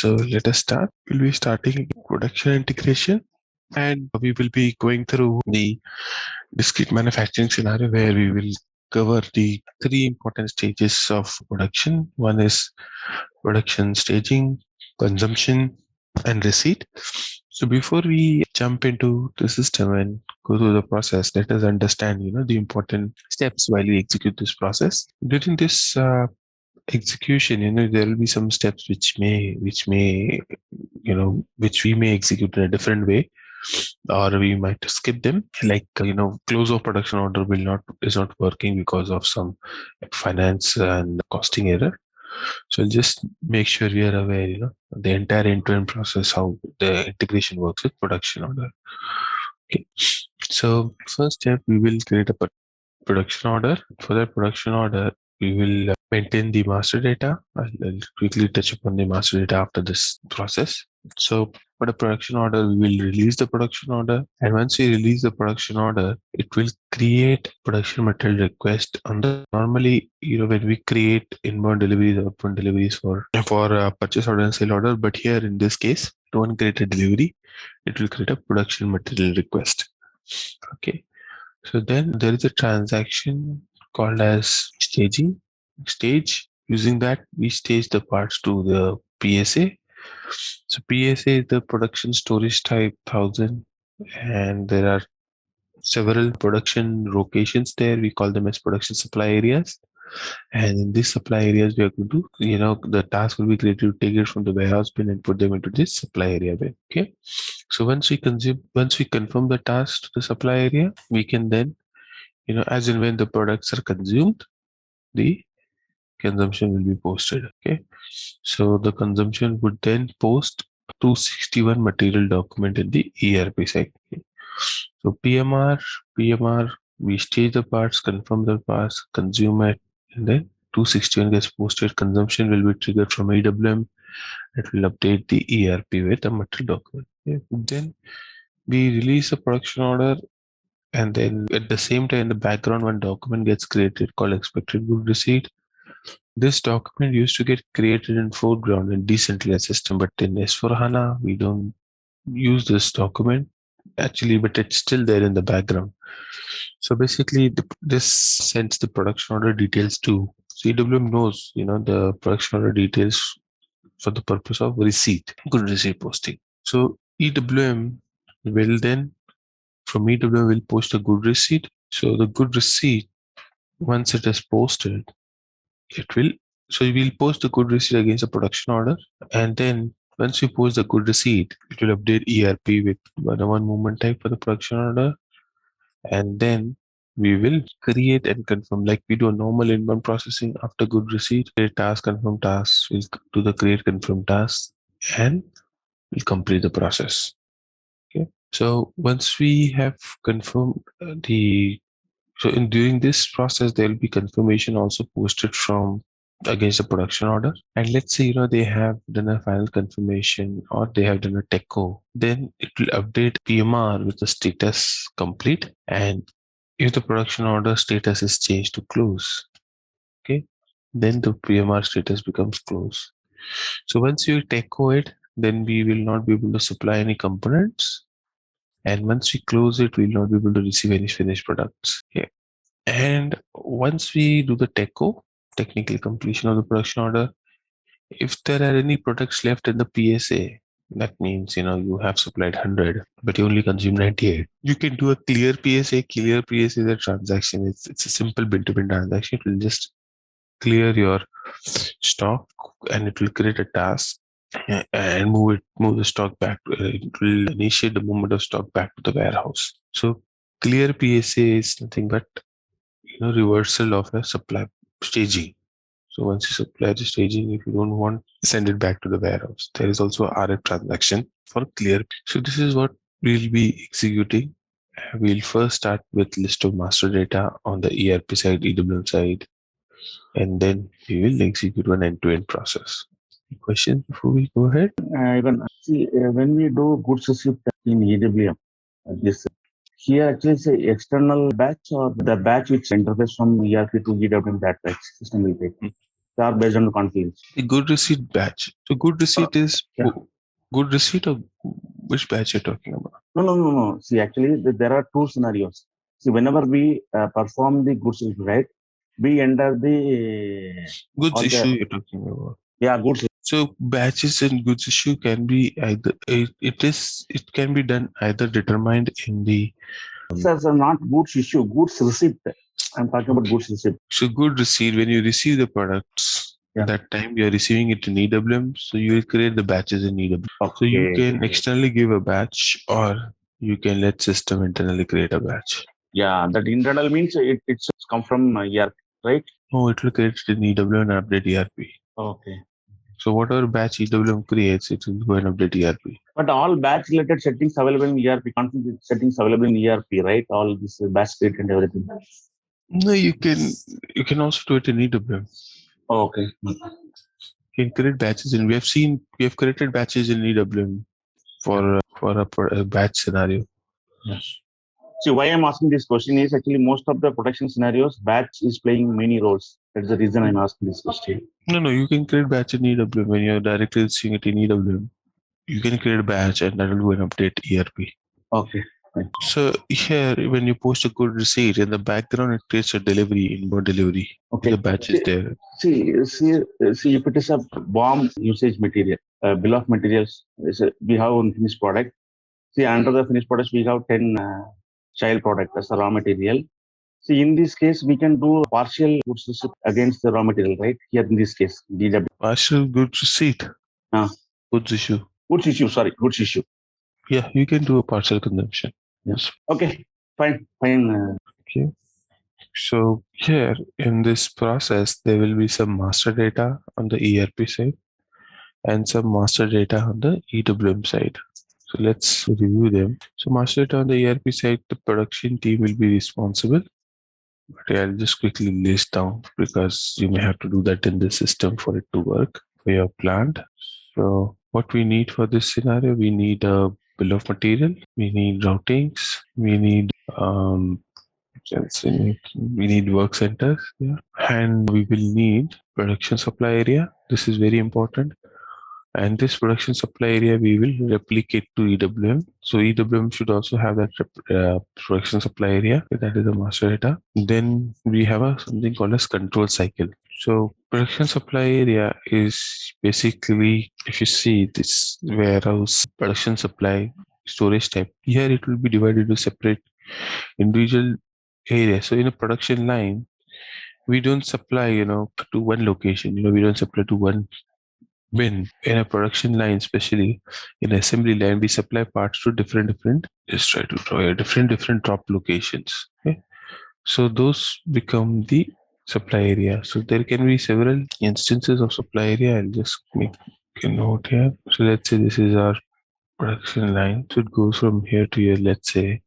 So let us start. We'll be starting production integration, and we will be going through the discrete manufacturing scenario where we will cover the three important stages of production. One is production staging, consumption, and receipt. So before we jump into the system and go through the process, let us understand, the important steps while we execute this process. During this execution, there will be some steps which we may execute in a different way, or we might skip them. Like close of production order is not working because of some finance and costing error. So I'll just make sure we are aware, the entire end-to-end process, how the integration works with production order. Okay. So first step, we will create a production order. For that production order, we will maintain the master data. I'll quickly touch upon the master data after this process. So for the production order, we will release the production order. And once we release the production order, it will create production material request on the normally, when we create inbound deliveries, outbound deliveries for purchase order and sale order. But here in this case, don't create a delivery. It will create a production material request. Okay. So then there is a transaction called as staging. Using that, we stage the parts to the PSA. So PSA is the production storage type 1000, and there are several production locations there. We call them as production supply areas. And in these supply areas, we are going to, the task will be created to take it from the warehouse bin and put them into this supply area bin. Okay. So once we confirm the task to the supply area, we can then, as and when the products are consumed, the consumption will be posted. Okay. So the consumption would then post 261 material document in the ERP side. Okay. So PMR, we stage the parts, confirm the parts, consume it, and then 261 gets posted. Consumption will be triggered from EWM. It will update the ERP with a material document. Okay. Then we release a production order, and then at the same time, in the background, one document gets created called expected good receipt. This document used to get created in foreground in decentralized system, but in S4HANA, we don't use this document actually, but it's still there in the background. So basically, this sends the production order details to EWM knows, the production order details for the purpose of receipt, good receipt posting. So EWM will then, from EWM, will post a good receipt. So the good receipt, once it is posted, so we will post the good receipt against a production order, and then once we post the good receipt, it will update ERP with one movement type for the production order, and then we will create and confirm like we do a normal inbound processing. After good receipt, create task, confirm tasks, we'll do the create confirm tasks, and we'll complete the process. Okay. So once we have confirmed during this process, there will be confirmation also posted from against the production order. And let's say, they have done a final confirmation or they have done a TECO, then it will update PMR with the status complete. And if the production order status is changed to close, okay, then the PMR status becomes close. So once you TECO it, then we will not be able to supply any components. And once we close it, we will not be able to receive any finished products. Okay. And once we do the TECO, technical completion of the production order, if there are any products left in the PSA, that means, you have supplied 100, but you only consume 98. You can do a clear PSA. Clear PSA is a transaction. It's a simple bin-to-bin transaction. It will just clear your stock and it will create a task and move the stock back. It will initiate the movement of stock back to the warehouse. So clear PSA is nothing but reversal of a supply staging. So once you supply the staging, if you don't want, send it back to the warehouse. There is also a RF transaction for clear. So this is what we'll be executing. We'll first start with list of master data on the ERP side, EWM side, and then we will execute an end-to-end process. Any questions before we go ahead? When we do goods receipt in EWM, this here actually say external batch or the batch which interface from ERP to EWM, that batch system will take. They are based on confidence. The good receipt batch. So good receipt is Yeah. good receipt of which batch you're talking about? No. See, actually, there are two scenarios. See, whenever we perform the goods issue, right, we enter the Goods all issue the you're talking about. goods. So batches and goods issue can be either it can be done either determined in the It's as a not goods issue, goods receipt. I'm talking about goods receipt. so good receipt when you receive the products Yeah. that time you are receiving it in EWM, so you will create the batches in EWM. So you Okay. can externally give a batch or you can let system internally create a batch. Yeah, that internal means it's come from ERP, right? Oh, it will create it in EWM and update ERP. Okay. So whatever batch EWM creates, it will go and update ERP. But all batch related settings available in ERP, config settings available in ERP, right? All this batch state and everything. No, you can also do it in EWM. Okay. You can create batches, and we have created batches in EWM for a batch scenario. Yes. See, why I'm asking this question is actually most of the production scenarios, batch is playing many roles. That's the reason I'm asking this question. No, you can create batch in EWM when you're directly seeing it in EWM. You can create a batch and that will go and update ERP. Okay. Fine. So here, when you post a good receipt in the background, it creates a delivery, inbound delivery. Okay. The batch is there. See, if it is a BOM usage material, bill of materials, we have one finished product. See, under the finished products, we have 10 child product as a raw material. See, in this case, we can do partial goods receipt against the raw material, right? Here in this case, DW. Partial goods receipt. Goods issue. Goods issue. Yeah, you can do a partial consumption. Yes. Okay, fine. Okay. So here in this process, there will be some master data on the ERP side and some master data on the EWM side. So let's review them. So master data on the ERP side, the production team will be responsible. But I'll just quickly list down because you may have to do that in the system for it to work for your plant. So what we need for this scenario, we need a bill of material, we need routings, we need we need work centers, yeah, and we will need production supply area. This is very important. And this production supply area we will replicate to EWM. So EWM should also have that production supply area. That is the master data. Then we have something called as control cycle. So production supply area is basically, if you see this warehouse production supply storage type, here it will be divided into separate individual areas. So in a production line, we don't supply, to one location. We don't supply to one bin. In a production line, especially in assembly line, we supply parts to different just try to draw a different drop locations. Okay, so those become the supply area. So there can be several instances of supply area. I'll just make a note here. So let's say this is our production line. So it goes from here to here, let's say,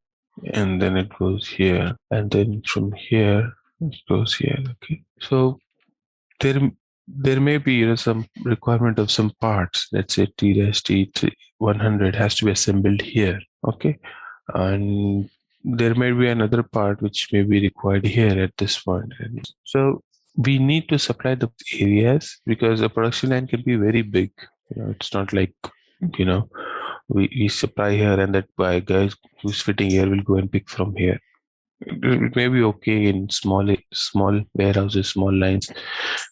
and then it goes here, and then from here it goes here. Okay, so there may be some requirement of some parts. Let's say T-T100 has to be assembled here. Okay, and there may be another part which may be required here at this point. So we need to supply the areas because a production line can be very big. It's not like we supply here and that by guys who's fitting here will go and pick from here. It may be okay in small warehouses, small lines,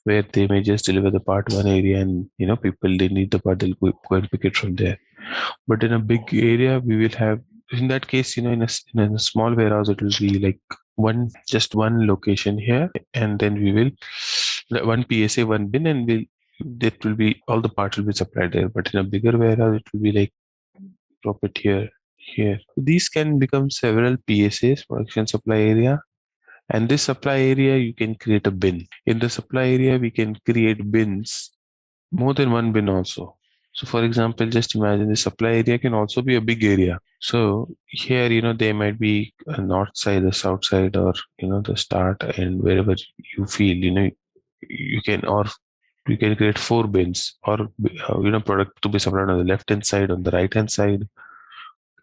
where they may just deliver the part one area, and people they need the part, they'll go and pick it from there. But in a big area, we will have, in that case, in a small warehouse, it will be like just one location here, and then we will one PSA, one bin, and that will be all the parts will be supplied there. But in a bigger warehouse, it will be like drop it here. These can become several PSAs, production supply area. And this supply area, you can create a bin. In the supply area, we can create bins, more than one bin also. So for example, just imagine the supply area can also be a big area. So here, there might be a north side, the south side, or, the start and wherever you feel, you can create 4 bins or, product to be supplied on the left hand side, on the right hand side.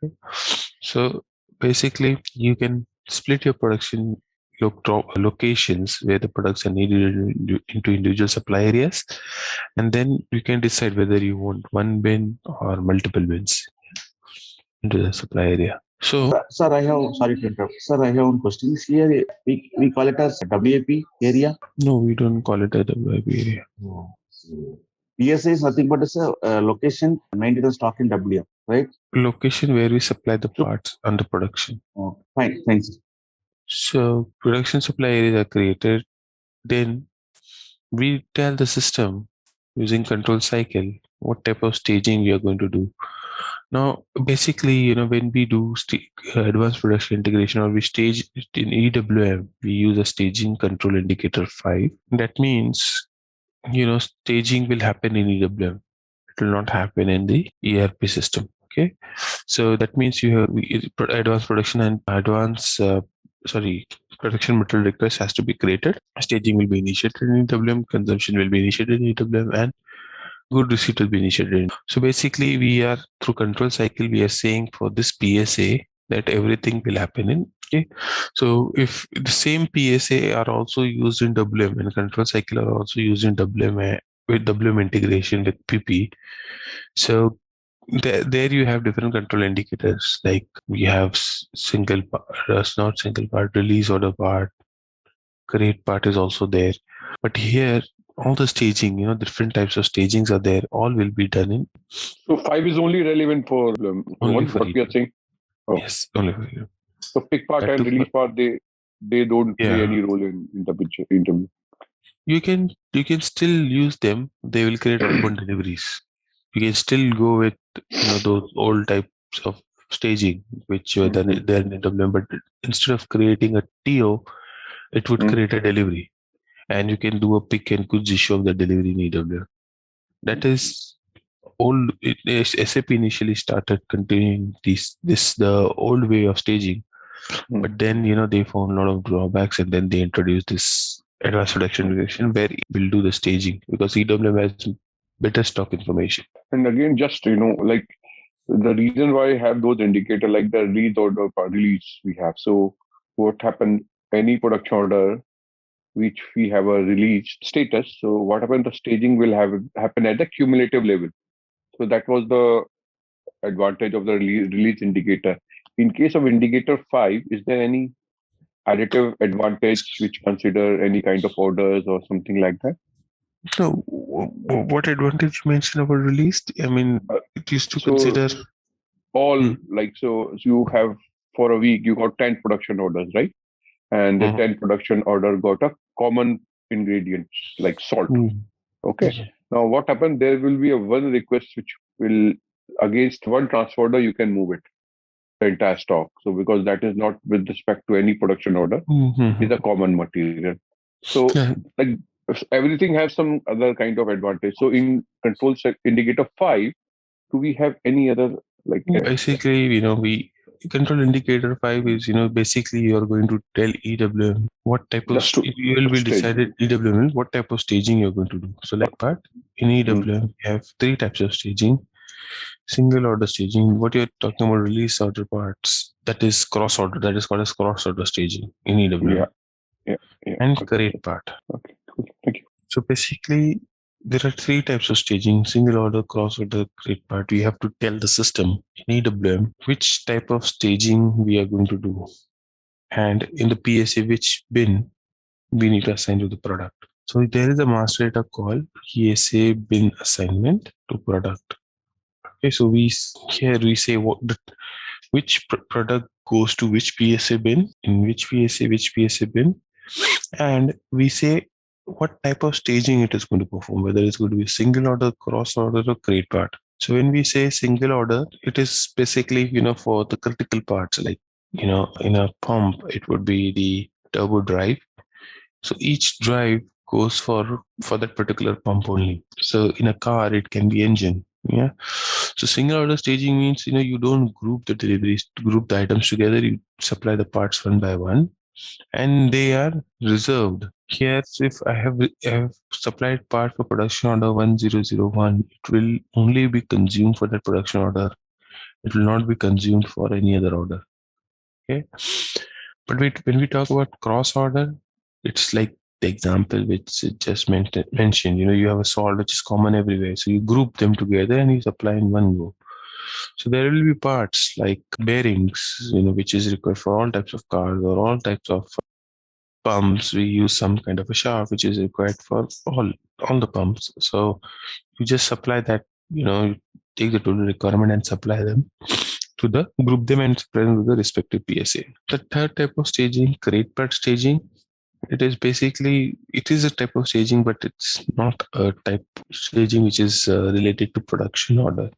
Okay. So basically, you can split your production locations where the products are needed into individual supply areas, and then you can decide whether you want one bin or multiple bins into the supply area. So, Sir, I have, sorry to interrupt. Sir, I have one question. Here, we call it as WAP area. no, we don't call it a WIP area. Oh. PSA is nothing but it's a location maintenance stock in WM, right? Location where we supply the So, parts under production. fine, thanks. So production supply areas are created. Then we tell the system using control cycle what type of staging we are going to do. Now, basically, when we do advanced production integration or we stage it in EWM, we use a staging control indicator 5. That means, staging will happen in EWM. It will not happen in the ERP system. Okay. So that means you have advanced production and production material request has to be created. Staging will be initiated in EWM, consumption will be initiated in EWM, and good receipt will be initiated. So basically, we are through control cycle, we are saying for this PSA that everything will happen in. Okay. So if the same PSA are also used in WM and control cycle are also used in WM with WM integration with PP. So there you have different control indicators, like we have single part, not single part, release order part, create part is also there. But here, all the staging, different types of stagings are there. All will be done in. So 5 is only relevant for Only one, for what we are saying. Oh. Yes, only for you. So pick part and release part, they don't play any role in the picture interview. You can still use them. They will create outbound deliveries. You can still go with those old types of staging which were done there in WM, but instead of creating a TO, it would create a delivery, and you can do a pick and goods issue of the delivery in EWM. That is old. SAP initially started continuing the old way of staging, but then they found a lot of drawbacks, and then they introduced this advanced production integration where it will do the staging because EWM has better stock information. And again, just like the reason why I have those indicators like the release order release we have. So what happened? Any production order which we have a release status. So what happened? The staging will happen at the cumulative level. So that was the advantage of the release indicator. In case of indicator 5, is there any additive advantage which consider any kind of orders or something like that? So what advantage you mentioned about released? I mean, it used to consider all so you have for a week you got 10 production orders, right? And the 10 production order got a common ingredient like salt. Okay. Now what happened? There will be a one request which will against one transfer order you can move it, the entire stock. So because that is not with respect to any production order, it's a common material. So like everything has some other kind of advantage. So in control indicator 5, do we have any other like? Basically, we control indicator 5 is basically you're going to tell EWM what type of you will be decided EWM what type of staging you're going to do. So like part in EWM we have 3 types of staging. Single order staging, what you're talking about, release order parts, that is cross order, that is called as cross order staging in EWM. Yeah. And create part. Okay, cool. Thank you. So basically there are 3 types of staging: single order, cross order, create part. We have to tell the system in EWM which type of staging we are going to do, and in the PSA which bin we need to assign to the product. So there is a master data called PSA bin assignment to product. Okay, so we say which product goes to which PSA bin, in which PSA bin, and we say what type of staging it is going to perform, whether it's going to be single order, cross order, or create part. So when we say single order, it is basically for the critical parts, like in a pump it would be the turbo drive. So each drive goes for that particular pump only. So in a car it can be engine. Yeah. So single order staging means you don't group the deliveries, group the items together. You supply the parts one by one, and they are reserved. Here, if I have supplied part for production order 1001, it will only be consumed for that production order. It will not be consumed for any other order. Okay. But when we talk about cross order, it's like the example which it just mentioned. You have a salt which is common everywhere, so you group them together and you supply in one go. So there will be parts like bearings, which is required for all types of cars or all types of pumps. We use some kind of a shaft which is required for all the pumps. So you just supply that, you take the total requirement and supply them to the group them and supply them to the respective PSA. The third type of staging, crate part staging, it is a type of staging, but it's not a type of staging which is related to production order.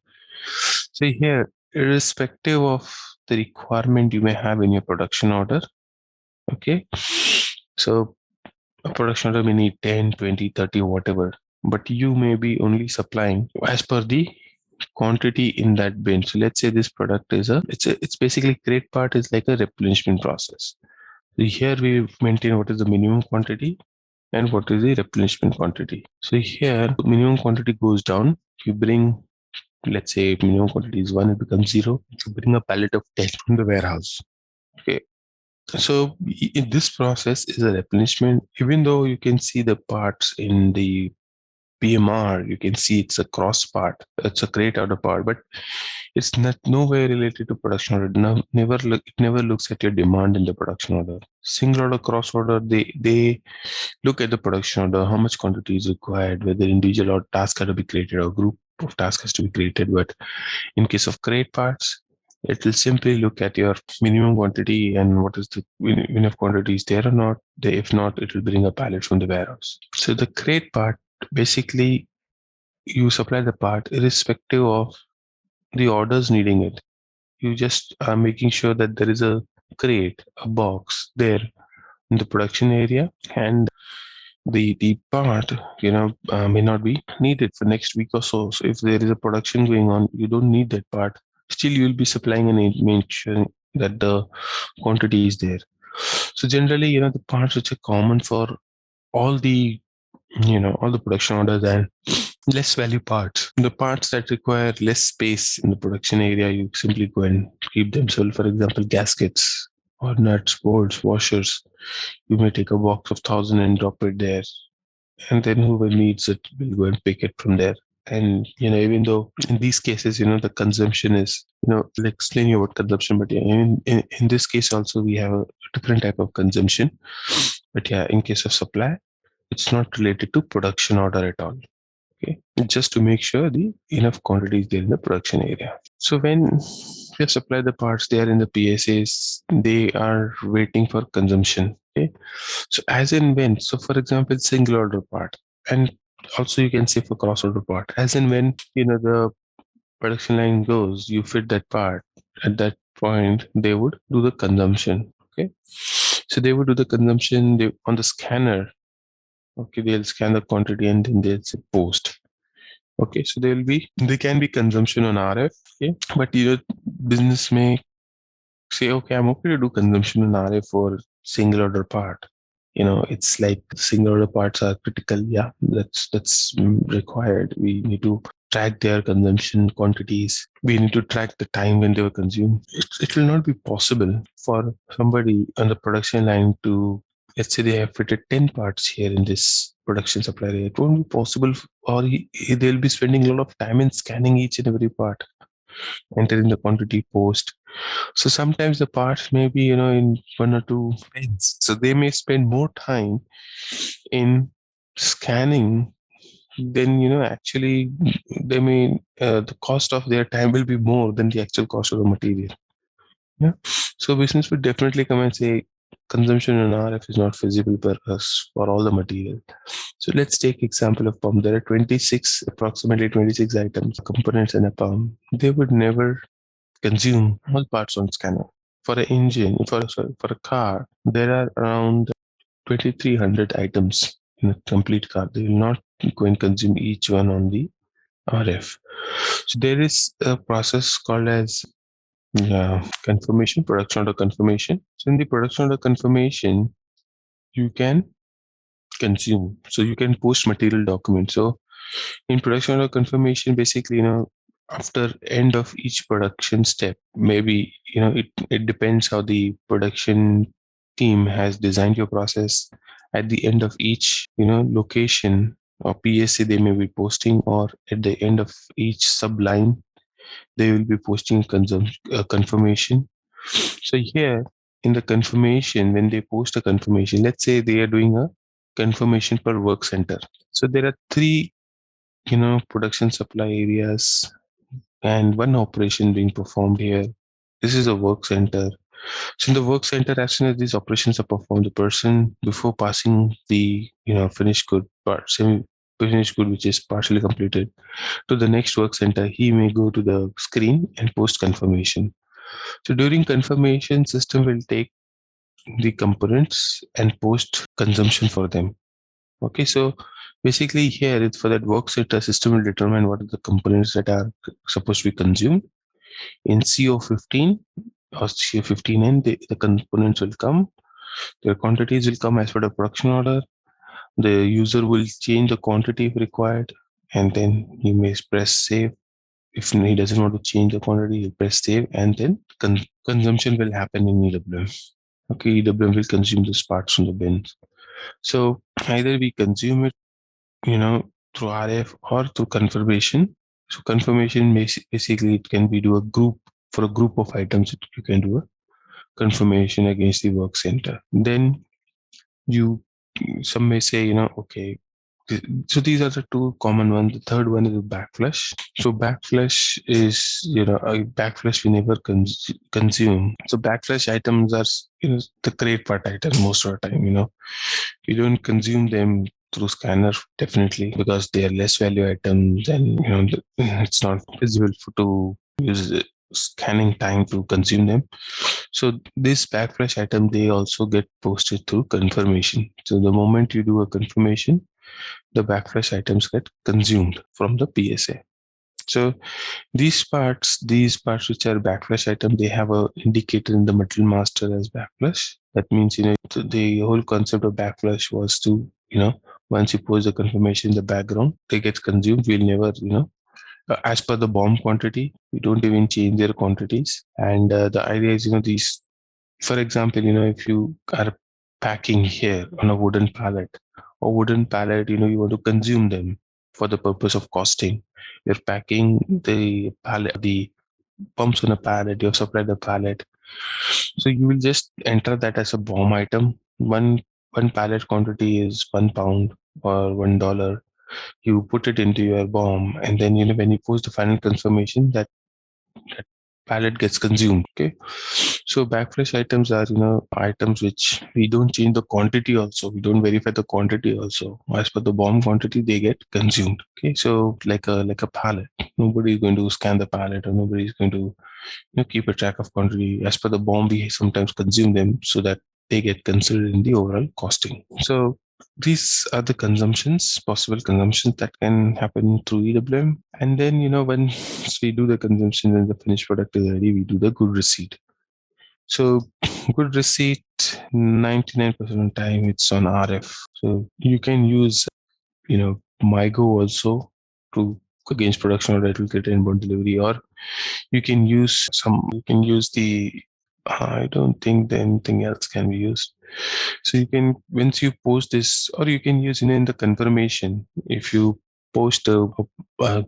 So here, irrespective of the requirement you may have in your production order, okay, so a production order may need 10, 20, 30, whatever, but you may be only supplying as per the quantity in that bin. So let's say this product it's basically crate part is like a replenishment process. So here we maintain what is the minimum quantity and what is the replenishment quantity. So here minimum quantity goes down. You bring, let's say minimum quantity is 1, it becomes 0. You bring a pallet of 10 from the warehouse. Okay. So in this process is a replenishment. Even though you can see the parts in the PMR, you can see it's a cross part, it's a crate order part, but it's not nowhere related to production order. It never looks at your demand in the production order. Single order, cross order, they look at the production order, how much quantity is required, whether individual or task has to be created or group of tasks has to be created. But in case of crate parts, it will simply look at your minimum quantity and what is the enough quantity is there or not. If not, it will bring a pallet from the warehouse. So the crate part, basically you supply the part irrespective of the orders needing it. You just are making sure that there is a crate, a box there in the production area, and the part may not be needed for next week or so. So if there is a production going on, you don't need that part. Still, you will be supplying and making sure that the quantity is there. So generally, the parts which are common for all the all the production orders and less value parts, the parts that require less space in the production area, you simply go and keep them. So for example, gaskets or nuts, bolts, washers, you may take a box of 1,000 and drop it there, and then whoever needs it will go and pick it from there. And even though in these cases the consumption is I'll explain you about consumption, but in this case also we have a different type of consumption. But in case of supply, it's not related to production order at all. Okay, just to make sure the enough quantity is there in the production area. So when we supply the parts, they are in the PSAs, they are waiting for consumption. Okay, so as and when, so for example, single order part, and also you can say for cross order part, as and when the production line goes, you fit that part. At that point, they would do the consumption. Okay, so they would do the consumption on the scanner. Okay, they'll scan the quantity and then they'll say post. Okay, so they can be consumption on RF. Okay, but business may say, okay, I'm okay to do consumption on RF for single order part. It's like single order parts are critical. Yeah, that's required. We need to track their consumption quantities. We need to track the time when they were consumed. It will not be possible for somebody on the production line to, let's say they have fitted 10 parts here in this production supply area. It won't be possible, or they'll be spending a lot of time in scanning each and every part, entering the quantity post. So sometimes the parts may be, in 1 or 2 bins. So they may spend more time in scanning then actually they may the cost of their time will be more than the actual cost of the material. Yeah, so business would definitely come and say consumption in RF is not feasible for us for all the material. So let's take example of pump. There are approximately 26 items, components in a pump. They would never consume all parts on scanner. For an engine, for a car, there are around 2,300 items in a complete car. They will not go and consume each one on the RF. So there is a process called as confirmation, production order confirmation. So in the production order confirmation, you can consume. So you can post material documents. So in production order confirmation, basically, after end of each production step, maybe, it depends how the production team has designed your process. At the end of each, location or PSA they may be posting, or at the end of each subline, they will be posting confirmation. So here in the confirmation, when they post a confirmation, let's say they are doing a confirmation per work center. So there are three, production supply areas and one operation being performed here. This is a work center. So in the work center, as soon as these operations are performed, the person before passing the finished good part, semi-finished good, which is partially completed, to the next work center, he may go to the screen and post confirmation. So during confirmation, system will take the components and post consumption for them. Okay, so basically here it's for that work center, system will determine what are the components that are supposed to be consumed. In CO15 or CO15N, the components will come, their quantities will come as per the production order. The user will change the quantity if required, and then he may press save. If he doesn't want to change the quantity, he'll press save, and then consumption will happen in EWM. Okay, EWM will consume these parts from the bins. So either we consume it, through RF or through confirmation. So confirmation basically it can be do a group for a group of items. You can do a confirmation against the work center. Then some may say, okay. So these are the two common ones. The third one is a backflush. So backflush is, a backflush we never consume. So backflush items are, the crate part item most of the time, you don't consume them through scanner definitely because they are less value items and, it's not feasible to use scanning time to consume them. So this backflush item, they also get posted through confirmation. So the moment you do a confirmation, the backflush items get consumed from the PSA. So these parts which are backflush item, they have a indicator in the material master as backflush. That means, the whole concept of backflush was to, once you post the confirmation in the background, they get consumed. We'll never, as per the BOM quantity, we don't even change their quantities. And the idea is, these, for example, if you are packing here on a wooden pallet, you want to consume them for the purpose of costing. You're packing the pallet, the pumps on a pallet, you have supplied the pallet. So you will just enter that as a BOM item. One pallet quantity is £1 or $1. You put it into your BOM, and then when you post the final confirmation, that pallet gets consumed. Okay, so backflush items are items which we don't change the quantity. Also, we don't verify the quantity. Also, as per the BOM quantity, they get consumed. Okay, so like a pallet, nobody is going to scan the pallet, or nobody is going to keep a track of quantity. As per the BOM, we sometimes consume them so that they get considered in the overall costing. So these are the possible consumptions that can happen through EWM. And then, once we do the consumption and the finished product is ready, we do the good receipt. So good receipt, 99% of the time it's on RF. So you can use, MyGo also to against production order, it will get inbound delivery, or you can use the, I don't think anything else can be used. So you can, once you post this, or you can use, in the confirmation, if you post a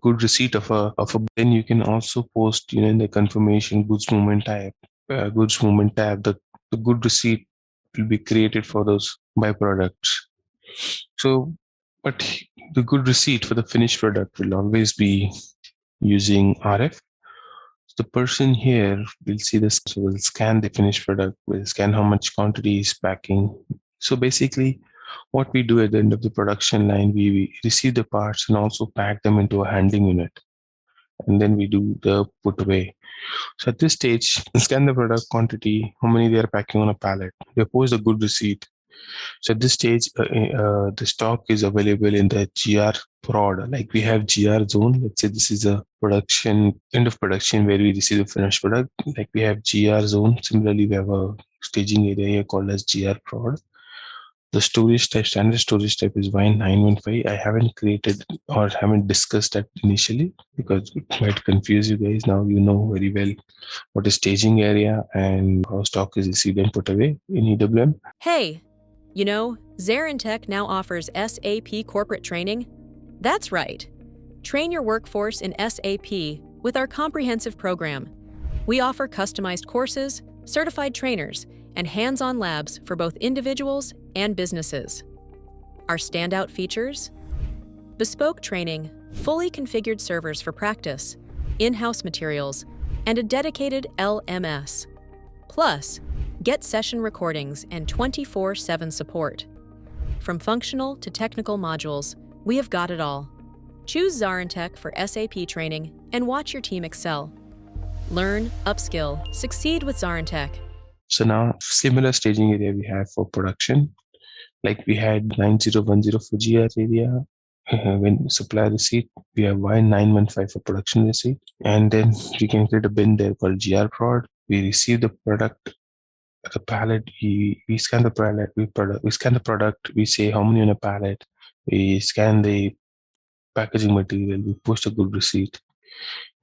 good receipt of a, then you can also post, in the confirmation goods movement tab, the good receipt will be created for those byproducts. So, but the good receipt for the finished product will always be using RF. The person here will see this, so will scan the finished product, will scan how much quantity is packing. So basically, what we do at the end of the production line, we receive the parts and also pack them into a handling unit. And then we do the put away. So at this stage, scan the product quantity, how many they are packing on a pallet. They post a good receipt. So at this stage, the stock is available in the GR prod. Like we have GR zone. Let's say this is a end of production where we receive the finished product. Like we have GR zone. Similarly, we have a staging area here called as GR prod. The storage type, standard storage type is Y915. I haven't created or haven't discussed that initially because it might confuse you guys. Now you know very well what is staging area and how stock is received and put away in EWM. Hey, you know, ZaranTech now offers SAP corporate training. That's right. Train your workforce in SAP with our comprehensive program. We offer customized courses, certified trainers, and hands-on labs for both individuals and businesses. Our standout features? Bespoke training, fully configured servers for practice, in-house materials, and a dedicated LMS. Plus, get session recordings and 24/7 support. From functional to technical modules, we have got it all. Choose ZaranTech for SAP training and watch your team excel. Learn, upskill, succeed with ZaranTech. So now similar staging area we have for production. Like we had 9010 for GR area. When supply receipt, we have Y915 for production receipt. And then we can create a bin there called GR prod. We receive the product, the pallet, we scan the pallet, we scan the product, we say how many on a pallet, we scan the packaging material, we post a good receipt,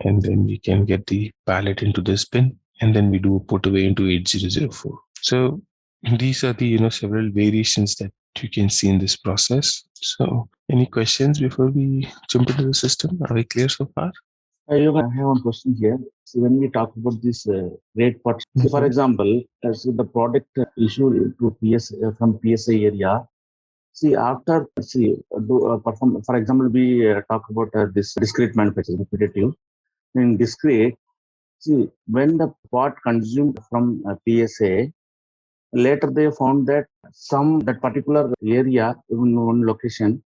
and then we can get the pallet into this bin, and then we do a put away into 8004. So these are the several variations that you can see in this process. So any questions before we jump into the system? Are we clear so far? I have one question here. So when we talk about this rate part, so for example, so the product issued to from PSA area. See, after perform. For example, we talk about this discrete manufacturing, repetitive. In discrete, see, when the part consumed from PSA, later they found that that particular area, in one location,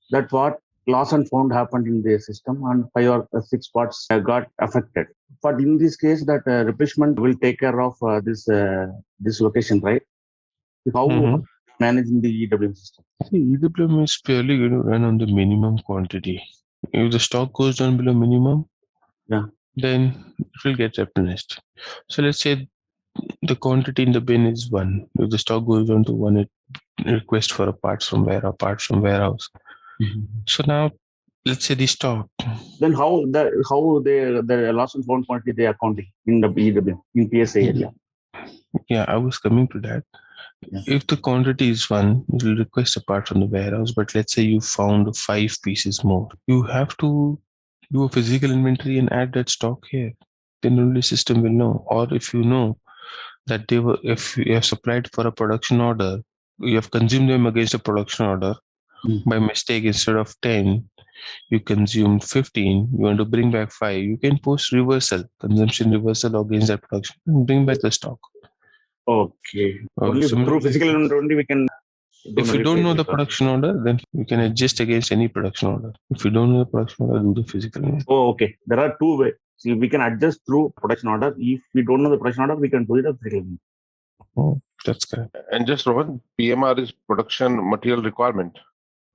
that part loss and found happened in the system, and 5 or 6 parts got affected. But in this case, that replenishment will take care of this location, right? How managing the EWM system? See, EWM is purely going to run on the minimum quantity. If the stock goes down below minimum, then it will get replenished. So let's say the quantity in the bin is 1. If the stock goes down to 1, it requests for a parts from warehouse. So now let's say the stock. Then how the loss and found quantity they accounting in the EWM in PSA area? Yeah, I was coming to that. If the quantity is 1, it will request a part from the warehouse. But let's say you found 5 pieces more. You have to do a physical inventory and add that stock here. Then only system will know. Or if you know that if you have supplied for a production order, you have consumed them against a production order. By mistake, instead of 10, you consumed 15. You want to bring back 5. You can post consumption reversal against that production and bring back the stock. Okay. Only through physical inventory we can. If you don't know the production order, then you can adjust against any production order. If you don't know the production order, do the physical inventory. Oh, okay. There are 2 ways. See, we can adjust through production order. If we don't know the production order, we can do it at physical inventory. Oh, that's correct. And just Rohan, PMR is production material requirement,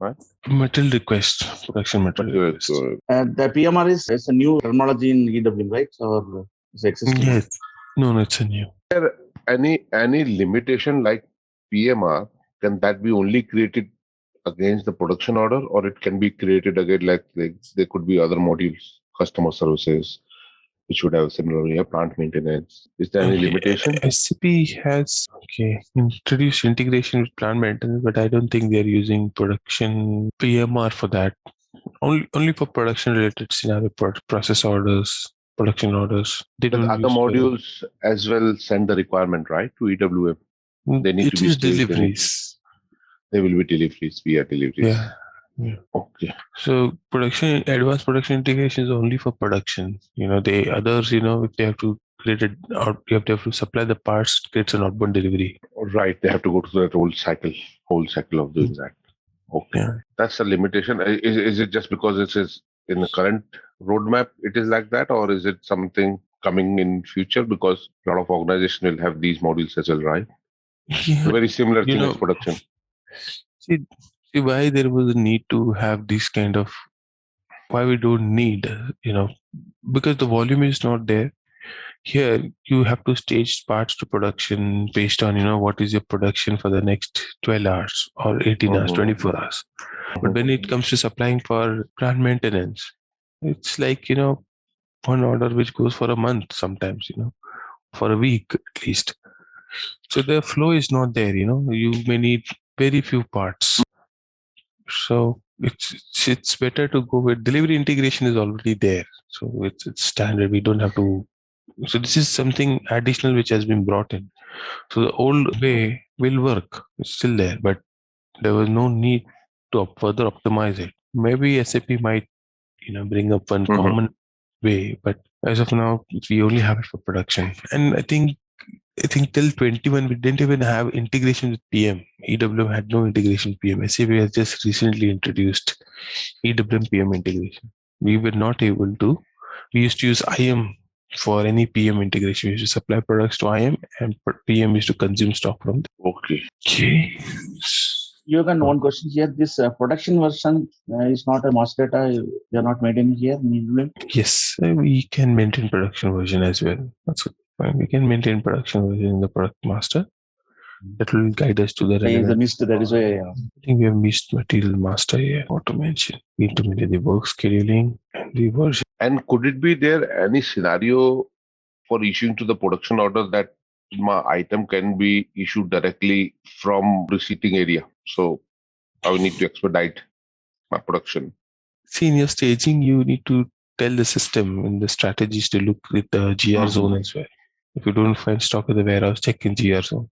right? Material request, production material request. The PMR is a new terminology in EWM, right? Or is it existing? Yes. No, it's a new. Is there any limitation like PMR? Can that be only created against the production order, or it can be created again like there could be other modules, customer services, which would have similarly a plant maintenance? Is there any limitation? SAP has introduced integration with plant maintenance, but I don't think they're using production PMR for that. Only for production related scenario, process orders, production orders. They don't other modules as well send the requirement, right, to EWM. They need to be deliveries. There will be deliveries via deliveries. Yeah. Okay. So advanced production integration is only for production. The others, if they have to create you have to supply the parts, creates an outbound delivery. Right. They have to go through that whole cycle of doing that. Okay. Yeah. That's a limitation. Is it just because it is in the current roadmap, it is like that, or is it something coming in future? Because a lot of organizations will have these modules as well, right? Yeah. Very similar thing as production. See why there was a need to have this kind of, why we don't need, because the volume is not there. Here you have to stage parts to production based on, what is your production for the next 12 hours or 18 hours, 24 hours. But when it comes to supplying for plant maintenance, it's like, one order which goes for a month sometimes, for a week at least. So the flow is not there, you may need very few parts. So it's better to go with delivery integration is already there. So it's standard. We don't have to. So this is something additional which has been brought in. So the old way will work. It's still there, but there was no need to further optimize it. Maybe SAP might, bring up one common way, but as of now, we only have it for production. And I think till 21 we didn't even have integration with PM. EWM had no integration with PM. SAP has just recently introduced EWM PM integration. We were not able to. We used to use IM for any PM integration. We used to supply products to IM and PM used to consume stock from them. Okay. You have one question here. This production version is not a master data. You are not maintaining here. Yes, we can maintain production version as well. That's fine. We can maintain production version in the product master. That will guide us to the relevant. The missed, that is why I think we have missed material master here. What to mention? We need to maintain the work scheduling and the version. And could it be there any scenario for issuing to the production order that my item can be issued directly from receiving area? So I will need to expedite my production. See, in your staging, you need to tell the system and the strategies to look with the GR zone as well. If you don't find stock in the warehouse, check in GR zone.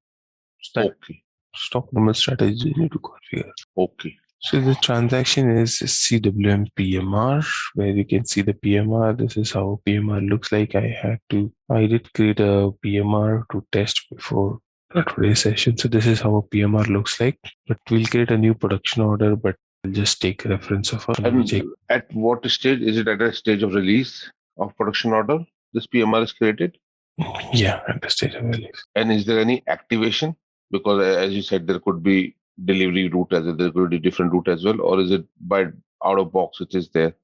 Okay. Stock normal strategy you need to configure. Okay. So the transaction is CWM PMR, where you can see the PMR. This is how PMR looks like. I did create a PMR to test before today's session. So this is how a PMR looks like. But we'll create a new production order, but we'll just take a reference of a. And at what stage? Is it at a stage of release of production order? This PMR is created? Yeah, at the stage of release. And is there any activation? Because as you said, there could be delivery route as well, there could be different route as well, or is it by out of box it is there?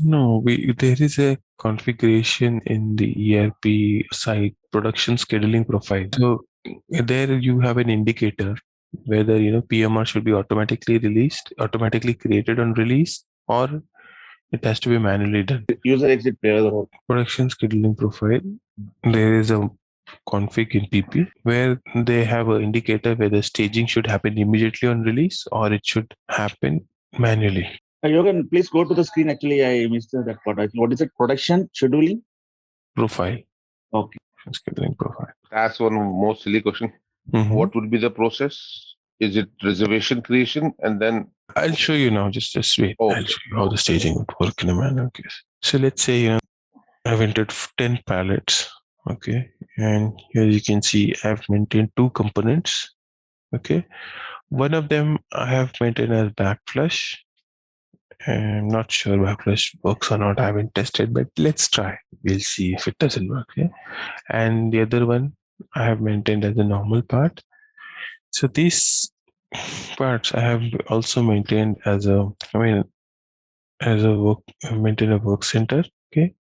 No, there is a configuration in the ERP site production scheduling profile. So there you have an indicator whether PMR should be automatically created on release, or it has to be manually done. User exit production scheduling profile. There is a config in PP where they have an indicator whether staging should happen immediately on release or it should happen manually. Yogan, please go to the screen. Actually, I missed that part. What is it? Production scheduling profile. Okay. Scheduling profile. That's one more silly question. What would be the process? Is it reservation creation and then? I'll show you now. Just wait. Okay. I'll show you how the staging would work in a manual case. So let's say I've entered 10 pallets. Okay, and here you can see I've maintained 2 components. Okay, one of them I have maintained as backflush. I'm not sure backflush works or not. I haven't tested, but let's try. We'll see if it doesn't work. Okay, and the other one I have maintained as a normal part. So these parts I have also maintained as maintain a work center. Okay.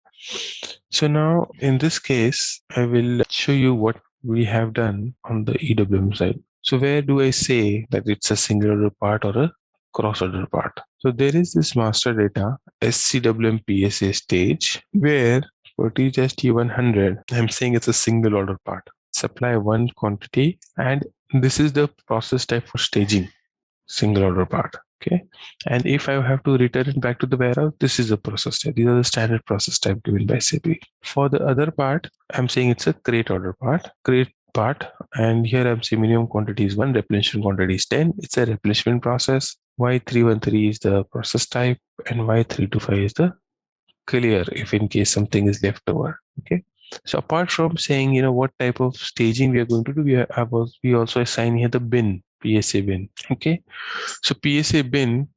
So now in this case, I will show you what we have done on the EWM side. So where do I say that it's a single order part or a cross order part? So there is this master data SCWM PSA stage where for TST100, I'm saying it's a single order part. Supply one quantity, and this is the process type for staging, single order part. Okay, and if I have to return it back to the warehouse, this is the process type. These are the standard process type given by SAP. For the other part, I'm saying it's a crate order part, and here I'm saying minimum quantity is 1, replenishment quantity is 10. It's a replenishment process. Y313 is the process type, and Y325 is the clear if in case something is left over. Okay. So apart from saying what type of staging we are going to do, we also assign here the bin. PSA bin. Okay, so PSA bin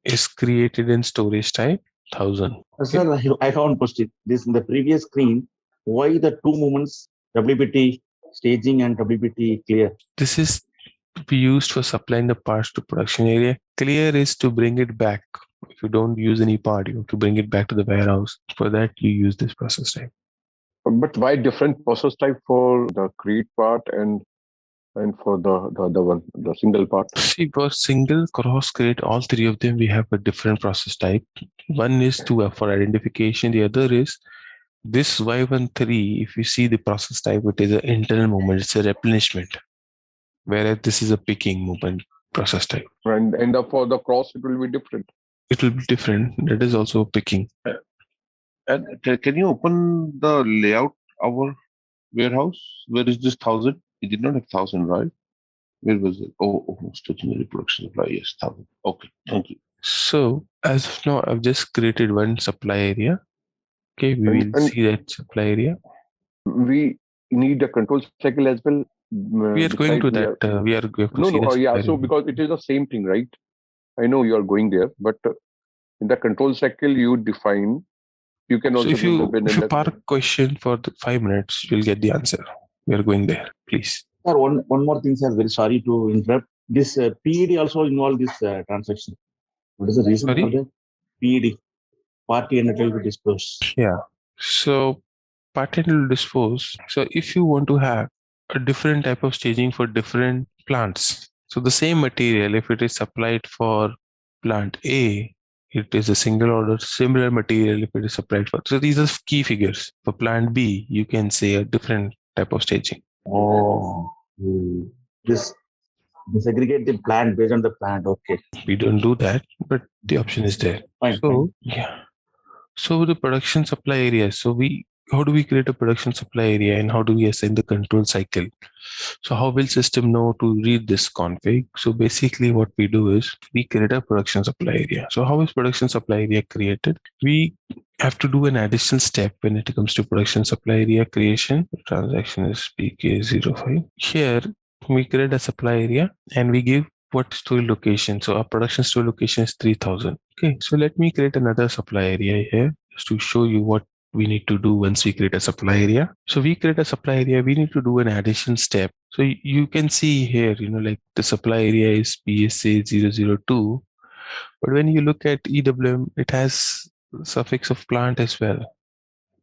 is created in storage type 1000. Okay. Sir, I found question. This in the previous screen. Why the 2 movements WBT staging and WBT clear? This is to be used for supplying the parts to production area. Clear is to bring it back. If you don't use any part, you have to bring it back to the warehouse. For that, you use this process type. But why different process type for the create part and for the other one, the single part? See, for single, cross, create, all three of them, we have a different process type. One is for identification. The other is this Y13. If you see the process type, it is an internal movement. It's a replenishment. Whereas this is a picking movement process type. And for the cross, it will be different. It will be different. That is also picking. And can you open the layout our warehouse? Where is this 1,000? We did not have 1,000, right? Where was it? Stationary production supply. Yes, 1,000. Okay, thank you. So as of now, I've just created one supply area. Okay, we will see that supply area. We need a control cycle as well. We are going to that. We are going to see yeah. area. So because it is the same thing, right? I know you are going there, but in the control cycle, you define. You can also. So if you park question for 5 minutes, you'll get the answer. We are going there, please. Sir, one more thing, sir. Very sorry to interrupt. This PED also involved this transaction. What is the reason for that? PED, party entitled to dispose. Yeah. So party entitled to dispose. So if you want to have a different type of staging for different plants, so the same material, if it is supplied for plant A, it is a single order. Similar material if it is supplied for. So these are key figures. For plant B, you can say a different type of staging. Oh, this disaggregate the plant based on the plant. Okay. We don't do that, but the option is there. Fine. Yeah. So the production supply area. So how do we create a production supply area and how do we assign the control cycle? So how will system know to read this config? So basically what we do is we create a production supply area. So how is production supply area created? We have to do an additional step when it comes to production supply area creation. The transaction is PK05. Here we create a supply area and we give what store location. So our production store location is 3000. Okay, so let me create another supply area here just to show you what we need to do once we create a supply area. So we create a supply area, we need to do an addition step. So you can see here, like the supply area is PSA 002. But when you look at EWM, it has suffix of plant as well.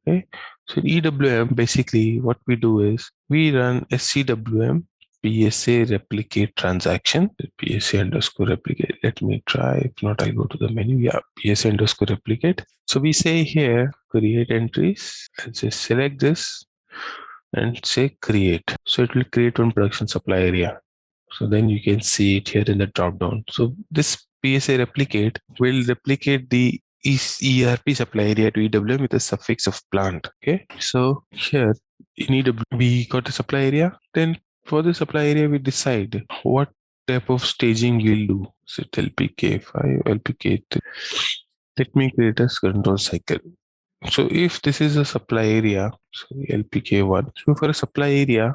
Okay, so in EWM, basically what we do is we run SCWM PSA replicate transaction, PSA underscore replicate. Let me try. If not, I'll go to the menu. Yeah, PSA underscore replicate. So we say here, create entries and just select this and say create. So it will create one production supply area. So then you can see it here in the drop down. So this PSA replicate will replicate the ERP supply area to EWM with a suffix of plant. Okay. So here in EWM, we got a supply area. Then for the supply area, we decide what type of staging we'll do. So LPK5, LPK3. Let me create a control cycle. So if this is a supply area, so LPK1. So for a supply area,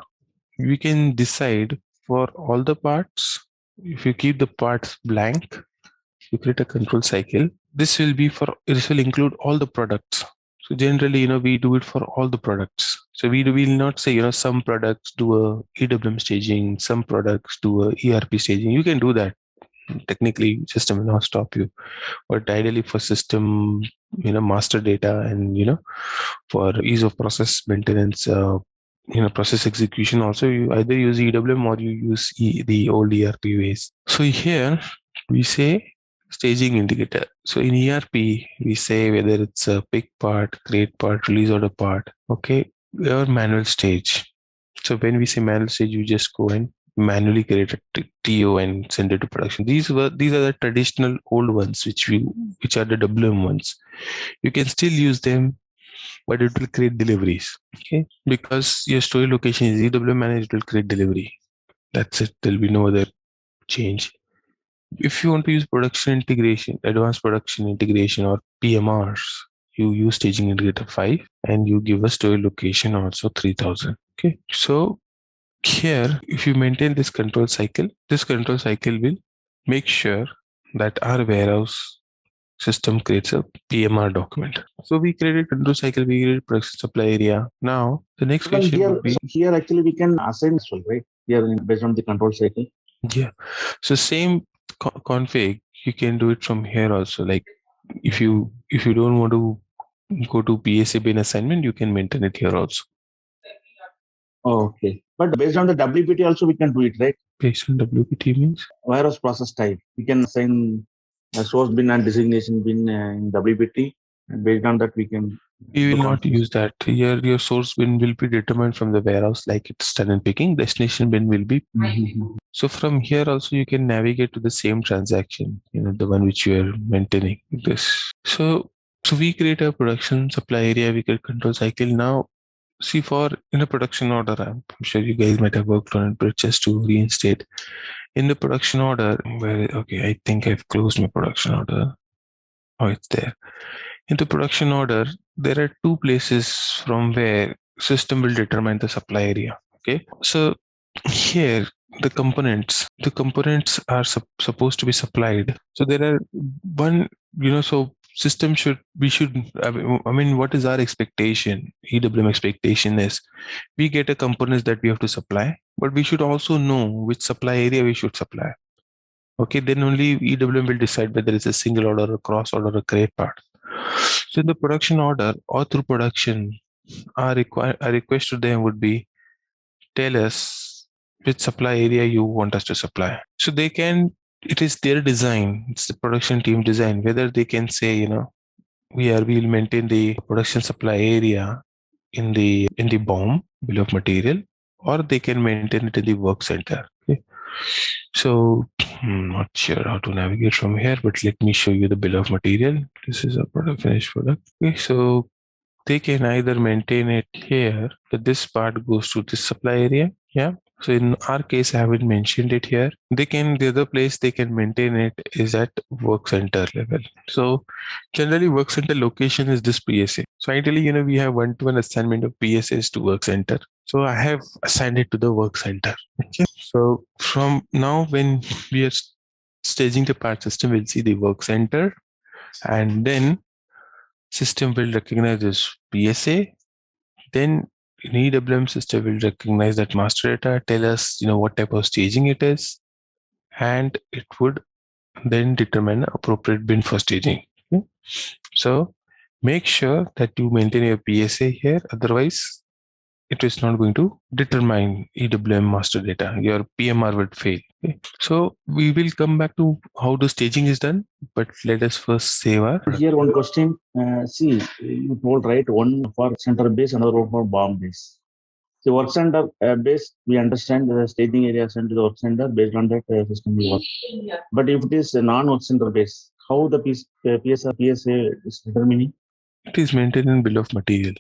we can decide for all the parts. If you keep the parts blank, you create a control cycle. This will include all the products. So generally, we do it for all the products. So we will not say, some products do a EWM staging, some products do a ERP staging. You can do that. Technically, system will not stop you. But ideally for system, master data and, for ease of process maintenance, process execution also, you either use EWM or you use the old ERP ways. So here we say staging indicator. So in ERP, we say whether it's a pick part, create part, release order part, okay, or manual stage. So when we say manual stage, you just go and manually create a TO and send it to production. These are the traditional old ones, which are the WM ones. You can still use them, but it will create deliveries. Okay, because your story location is EWM managed, it will create delivery. That's it. There'll be no other change. If you want to use production integration, advanced production integration or PMRs, you use staging indicator 5 and you give a story location also 3000. Okay, so here, if you maintain this control cycle will make sure that our warehouse system creates a PMR document. So we created control cycle, we created production supply area. Now the next question would be here actually we can assign as well, right? Here based on the control cycle. Yeah. So same config, you can do it from here also. Like if you don't want to go to PSA bin assignment, you can maintain it here also. Okay. But based on the WPT also we can do it, right? Based on WPT means? Warehouse process type. We can assign a source bin and designation bin in WPT. And based on that, we can. We will not use that. Here, your source bin will be determined from the warehouse, like it's done in picking. Destination bin will be. So from here also, you can navigate to the same transaction, the one which you are maintaining. This. So we create a production supply area. We create control cycle. Now, see, in a production order, I'm sure you guys might have worked on it, but just to reinstate, in the production order, I think I've closed my production order. Oh, it's there. In the production order, there are two places from where system will determine the supply area. Okay. So here, the components are supposed to be supplied. So there are so system what is our expectation? EWM expectation is we get a components that we have to supply, but we should also know which supply area we should supply. Okay, then only EWM will decide whether it's a single order, a cross order, a crate part. So in the production order or through production, our request to them would be, tell us which supply area you want us to supply. So it is their design, it's the production team design, whether they can say, we'll maintain the production supply area in the BOM, bill of material, or they can maintain it in the work center. Okay. So I'm not sure how to navigate from here, but let me show you the bill of material. This is a finished product. Okay, so they can either maintain it here, that this part goes to this supply area. Yeah. So in our case, I haven't mentioned it here. The other place they can maintain it is at work center level. So generally work center location is this PSA. So ideally, we have one-to-one assignment of PSAs to work center. So I have assigned it to the work center. Okay. So from now, when we are staging the part system, we'll see the work center, and then system will recognize this PSA. Then in EWM system will recognize that master data, tell us, what type of staging it is, and it would then determine appropriate bin for staging. Okay? So make sure that you maintain your PSA here. Otherwise, it is not going to determine EWM master data. Your PMR would fail. Okay? So we will come back to how the staging is done, but let us first save our. Here one question. See, you told right, one for center base, another one for BOM base. The work center base, we understand the staging area sent to the work center. Based on that, system will work. But if it is a non-work center base, how the PSA is determining? It is maintained in bill of material.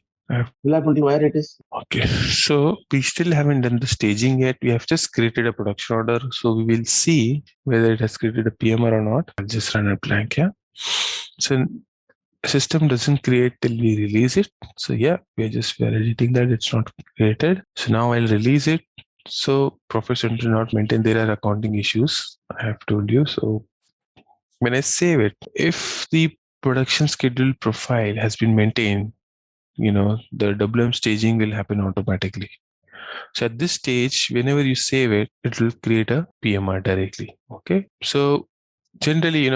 Where it is? Okay, so we still haven't done the staging yet. We have just created a production order. So we will see whether it has created a PMR or not. I'll just run a blank here. So system doesn't create till we release it. So yeah, we're editing that it's not created. So now I'll release it. So profit center not maintained. There are accounting issues, I have told you. So when I save it, if the production schedule profile has been maintained, the WM staging will happen automatically. So at this stage, whenever you save it, it will create a PMR directly. Okay. So generally,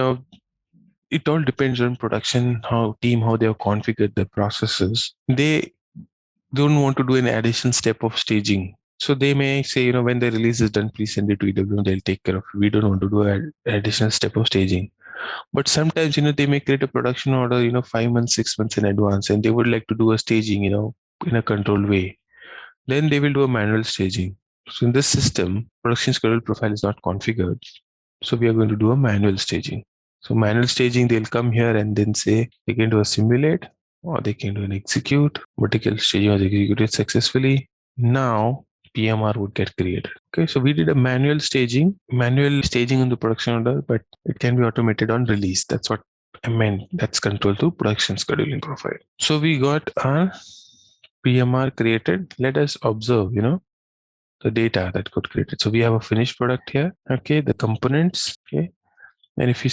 it all depends on production, how they have configured the processes. They don't want to do an additional step of staging. So they may say, when the release is done, please send it to EWM. They'll take care of it. We don't want to do an additional step of staging. But sometimes, they may create a production order, 5 months, 6 months in advance, and they would like to do a staging, in a controlled way. Then they will do a manual staging. So in this system, production schedule profile is not configured. So we are going to do a manual staging. So manual staging, they'll come here and then say they can do a simulate or they can do an execute. Vertical staging was executed successfully. Now PMR would get created. Okay, so we did a manual staging in the production order, but it can be automated on release. That's what I meant. That's control to production scheduling profile. So we got our PMR created. Let us observe, the data that got created. So we have a finished product here. Okay, the components. Okay, and if you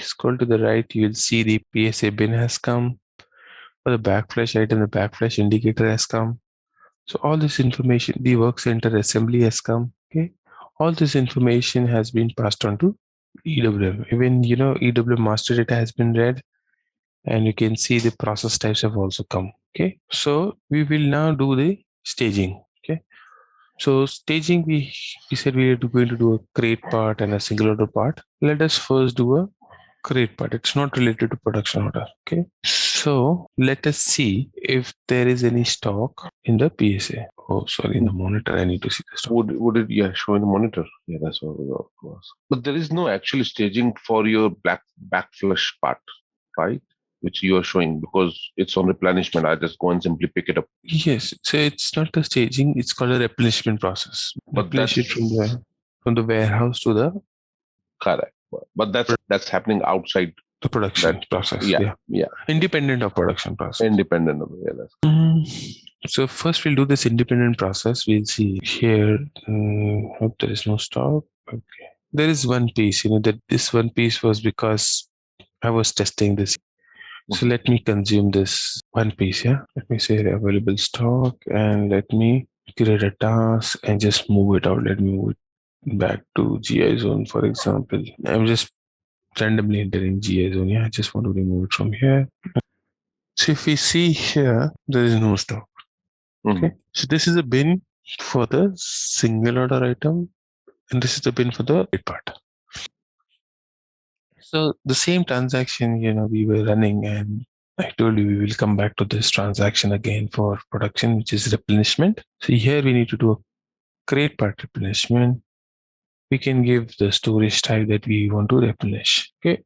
scroll to the right, you will see the PSA bin has come. For the backflash item, the backflash indicator has come. So all this information, the work center assembly has come. Okay, all this information has been passed on to EWM. Even EWM master data has been read, and you can see the process types have also come. Okay, so we will now do the staging. Okay, so staging, we said we are going to do a create part and a single order part. Let us first do a create part. It's not related to production order. Okay, so let us see if there is any stock in the PSA. Oh, sorry, in the monitor, I need to see the stock. Would it show in the monitor? Yeah, that's what it was. But there is no actual staging for your backflush part, right? Which you are showing, because it's on replenishment. I just go and simply pick it up. Yes, so it's not the staging, it's called a replenishment process. But Replenish it from the warehouse to the correct. But that's happening outside the production process. Yeah. Independent of production process. Independent of it. So first we'll do this independent process. We'll see here. Hope there is no stock. Okay. There is one piece, that this one piece was because I was testing this. So let me consume this one piece. Yeah. Let me say available stock and let me create a task and just move it out. Let me move it back to GI zone, for example. I'm just randomly entering GI zone. Yeah. I just want to remove it from here. So if we see here, there is no stock. Okay. So this is a bin for the single order item, and this is the bin for the part. So the same transaction, we were running, and I told you we will come back to this transaction again for production, which is replenishment. So here we need to do a create part replenishment. We can give the storage type that we want to replenish. Okay.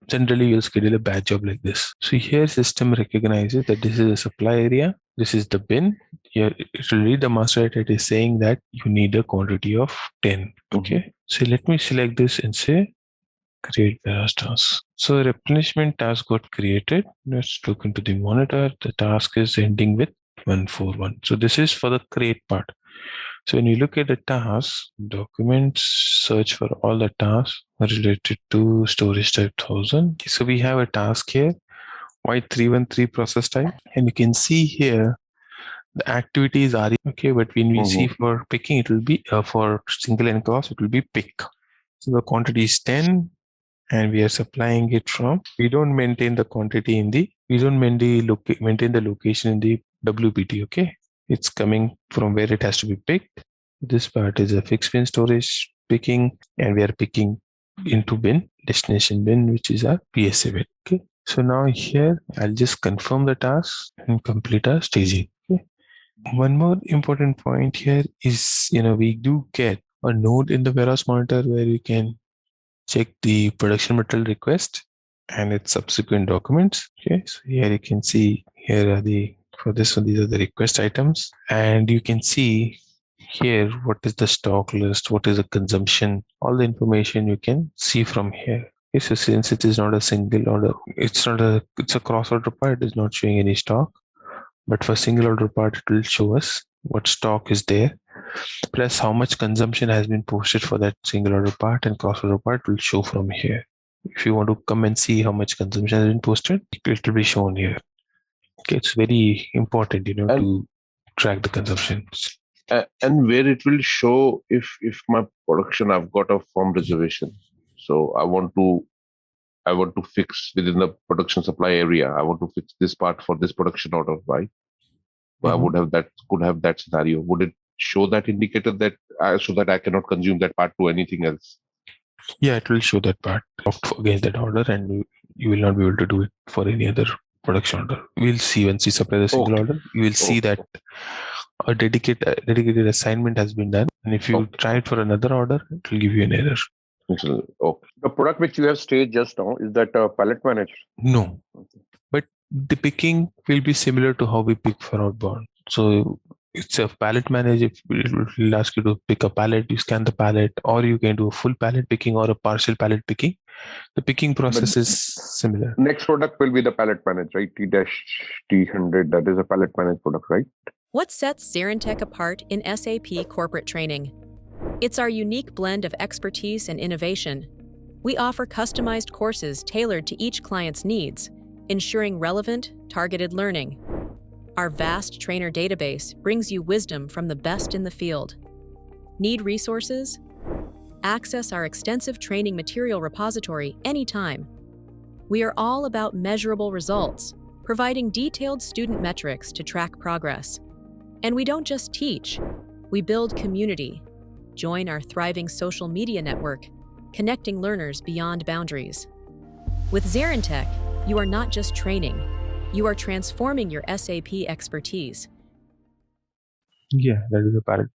Generally, you'll schedule a batch job like this. So here system recognizes that this is a supply area. This is the bin. Here it will read the master data. It is saying that you need a quantity of 10. Okay. So let me select this and say create warehouse task. So replenishment task got created. Let's look into the monitor. The task is ending with 141. So this is for the create part. So when you look at the tasks, documents, search for all the tasks related to storage type 1000. So we have a task here, Y313 process type, and you can see here the activities are okay, but when we see for picking, it will be for single and cross, it will be pick. So the quantity is 10, and we are supplying it from. We don't maintain the quantity we don't maintain the location in the WPT. Okay. It's coming from where it has to be picked. This part is a fixed bin storage picking, and we are picking into bin, destination bin, which is our PSA bin. Okay. So now here, I'll just confirm the task and complete our staging. Okay. One more important point here is, we do get a node in the warehouse monitor where you can check the production material request and its subsequent documents. Okay. So here you can see, here are for this one, these are the request items, and you can see here what is the stock list, what is the consumption, all the information you can see from here. Okay, so since it is not a single order, it's a cross order part, it is not showing any stock, but for single order part it will show us what stock is there, plus how much consumption has been posted for that single order part, and cross order part will show from here. If you want to come and see how much consumption has been posted, it will be shown here. Okay, it's very important, to track the consumption. And where it will show if my production, I've got a firm reservation. So I want to fix within the production supply area. I want to fix this part for this production order, right? I could have that scenario. Would it show that indicator that so that I cannot consume that part to anything else? Yeah, it will show that part against that order, and you will not be able to do it for any other production order. We'll see once we supply the single order. You will see that a dedicated assignment has been done, and if you try it for another order, it will give you an error. The product which you have staged just now, is that pallet managed? No, but the picking will be similar to how we pick for outbound. So it's a pallet manage. It will ask you to pick a pallet, you scan the pallet, or you can do a full pallet picking or a partial pallet picking. The picking process is similar. Next product will be the pallet manage, right? T-T100, that is a pallet manage product, right? What sets ZaranTech apart in SAP corporate training? It's our unique blend of expertise and innovation. We offer customized courses tailored to each client's needs, ensuring relevant, targeted learning. Our vast trainer database brings you wisdom from the best in the field. Need resources? Access our extensive training material repository anytime. We are all about measurable results, providing detailed student metrics to track progress. And we don't just teach, we build community. Join our thriving social media network, connecting learners beyond boundaries. With ZaranTech, you are not just training, you are transforming your SAP expertise. Yeah, that is a paragraph.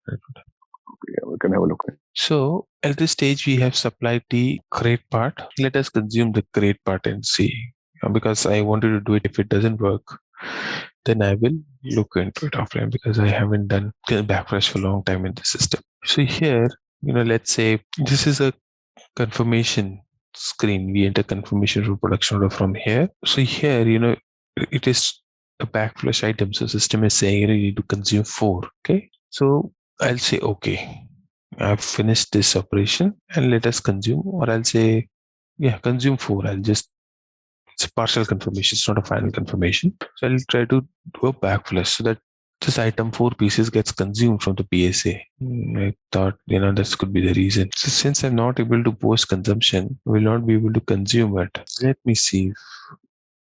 Yeah, we can have a look at it. So at this stage, we have supplied the create part. Let us consume the create part and see. Because I wanted to do it. If it doesn't work, then I will look into it offline because I haven't done backflash for a long time in the system. So here, let's say this is a confirmation screen. We enter confirmation for production order from here. So here, it is a backflash item. So system is saying you need to consume 4. Okay. So I'll say okay. I've finished this operation and let us consume, or I'll say, consume 4. It's a partial confirmation. It's not a final confirmation. So I'll try to do a backflash so that this item 4 pieces gets consumed from the PSA. I thought, this could be the reason. So since I'm not able to post consumption, I will not be able to consume it. Let me see.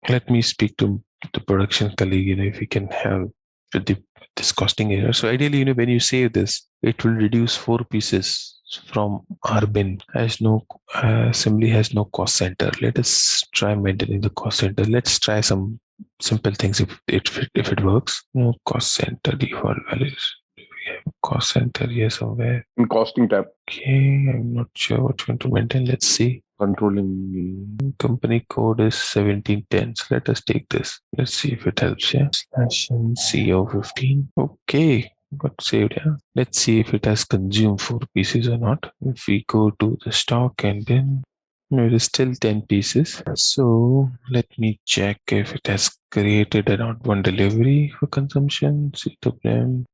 Let me speak to the production colleague, if we can help with this costing error. So ideally, when you save this, it will reduce 4 pieces from our bin. Assembly has no cost center. Let us try maintaining the cost center. Let's try some simple things if it works. No cost center default values. We have cost center here somewhere. In costing tab. Okay, I'm not sure what you want to maintain. Let's see. Controlling company code is 1710. So let us take this. Let's see if it helps. Yeah. /CO15. Okay. Got saved. Yeah. Let's see if it has consumed 4 pieces or not. If we go to the stock and then it is still 10 pieces. So let me check if it has created an outbound delivery for consumption. ZWM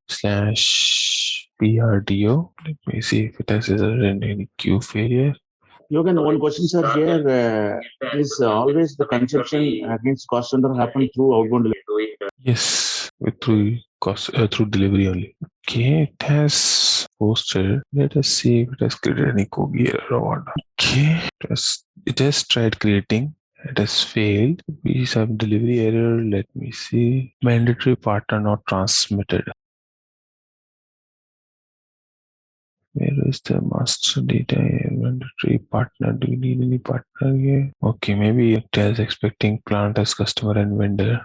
/PRDO. Let me see if it has resulted in any queue failure. Yogan, one question, sir. Here is always the consumption against cost center happen through outbound delivery. Yes, through delivery only. Okay, it has posted. Let us see if it has created any code error or not. Okay, it has tried creating. It has failed. We have delivery error. Let me see. Mandatory partner not transmitted. Where is the master data here? Mandatory partner. Do you need any partner here? Okay, maybe it is expecting plant as customer and vendor.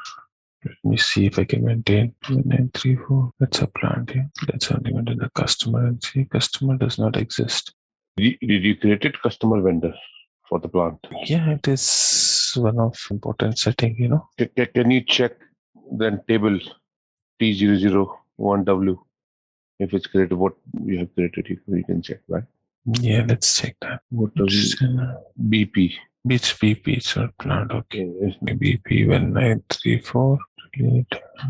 Let me see if I can maintain 934. That's a plant here. Let's only maintain the customer and see. Customer does not exist. Did you create it customer vendor for the plant? Yeah, it is one of important setting, Can you check then table T001W? If it's created, what you have created, you can check, right? Yeah, let's check that. What is BP? It's BP, it's not plant. Okay. BP 1934.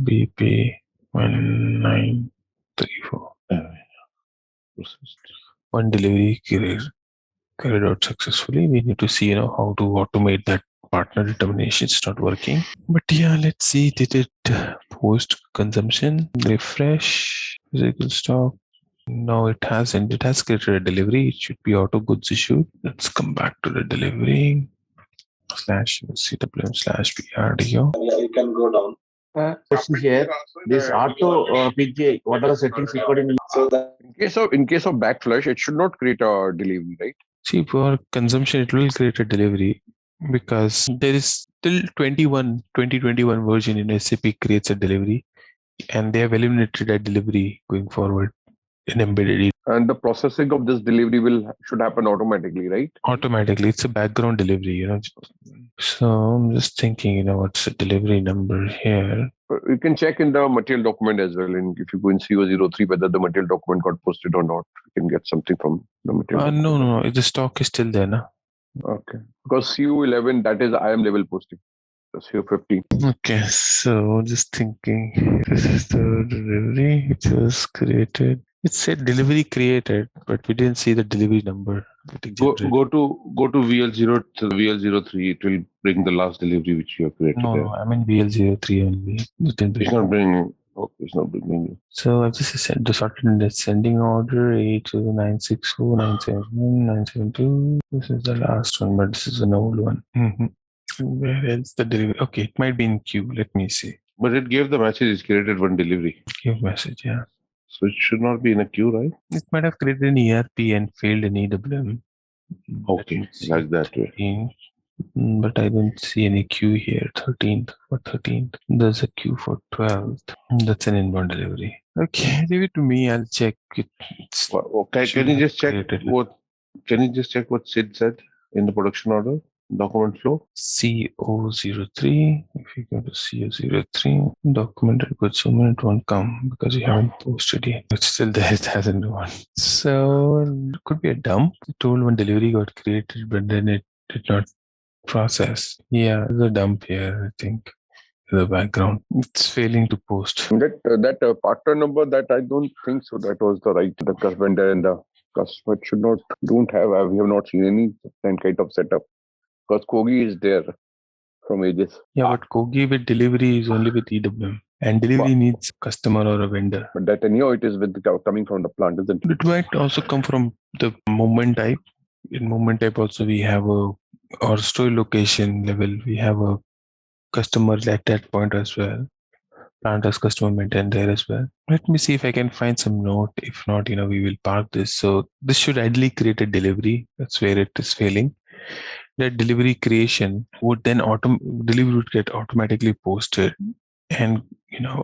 BP 1934. One delivery carried out successfully. We need to see, how to automate that partner determination. It's not working. But yeah, let's see. Did it post consumption? Refresh. Physical stock. No, it hasn't. It has created a delivery. It should be auto goods issued. Let's come back to the delivery. /CWM/PRDO. Yeah, you can go down. Question here. This auto PJ, what are the settings recording? So that in case of backflash, it should not create a delivery, right? See, for consumption, it will create a delivery because there is still 2021 version in SAP creates a delivery, and they have eliminated that delivery going forward in embedded. And the processing of this delivery should happen automatically, right? Automatically, it's a background delivery, So I'm just thinking, what's the delivery number here? You can check in the material document as well. And if you go in CO03, whether the material document got posted or not, you can get something from the material. No. The stock is still there, no? Okay. Because CO11, that is IM level posting. The CO15. Okay, so just thinking, this is the delivery. It was created. It said delivery created, but we didn't see the delivery number. Go to VL0 to VL03. It will bring the last delivery which you have created. No, I'm in VL03 only. It's not bringing. Okay, it's not bringing you. So I've just sent the sorted sending order 82964 971 972. This is the last one, but this is an old one. Where else the delivery? Okay, it might be in queue. Let me see. But it gave the message it's created one delivery. Queue message, yeah. So it should not be in a queue, right? It might have created an ERP and failed in EWM. Okay, like that way. But I don't see any queue here. 13th for 13th. There's a queue for 12th. That's an inbound delivery. Okay, leave it to me. I'll check it. Okay, can you just check what? Can you just check what Sid said in the production order document flow? CO03. If you go to CO03, documented good soon, it won't come because you haven't posted yet. It's still there. It hasn't gone. So it could be a dump. It told when delivery got created, but then it did not process. Yeah, there's a dump here, I think. The background, it's failing to post. That partner number, that I don't think so. That was the right, the vendor and the customer should not, don't have, we have not seen any kind of setup because Kogi is there from ages. Yeah, but Kogi with delivery is only with EWM, and delivery needs customer or a vendor. But that anyhow, it is with coming from the plant, isn't it? It might also come from the movement type. In movement type also we have or store location level, we have a customer at that point as well. Plant as customer maintained there as well. Let me see if I can find some note. If not, we will park this. So this should ideally create a delivery. That's where it is failing. That delivery creation would then delivery would get automatically posted, and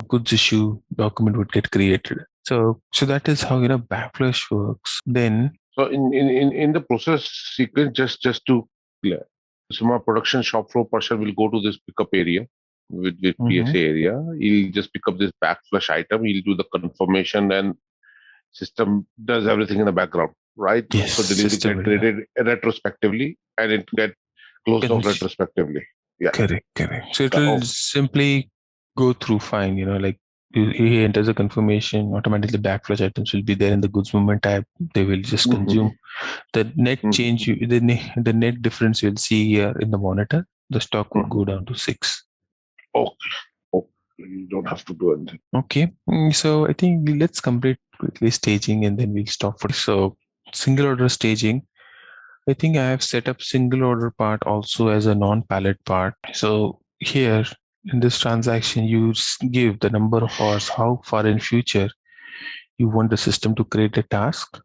goods issue document would get created. So that is how backflash works. Then so in the process sequence, just to clear, so my production shop floor person will go to this pickup area with PSA area. He'll just pick up this backflash item. He'll do the confirmation, and system does everything in the background, right? Yes. So delivery get created retrospectively, and it get closed off retrospectively. Yeah. Correct. So it will simply go through fine. Like he enters a confirmation, automatically backflash items will be there in the goods movement tab. They will just consume the net change. The net difference you'll see here in the monitor. The stock would go down to 6. Okay. You don't have to do anything. Okay. So I think let's complete quickly staging and then we'll stop for. So single order staging. I think I have set up single order part also as a non-pallet part. So here in this transaction, you give the number of hours, how far in future you want the system to create a task.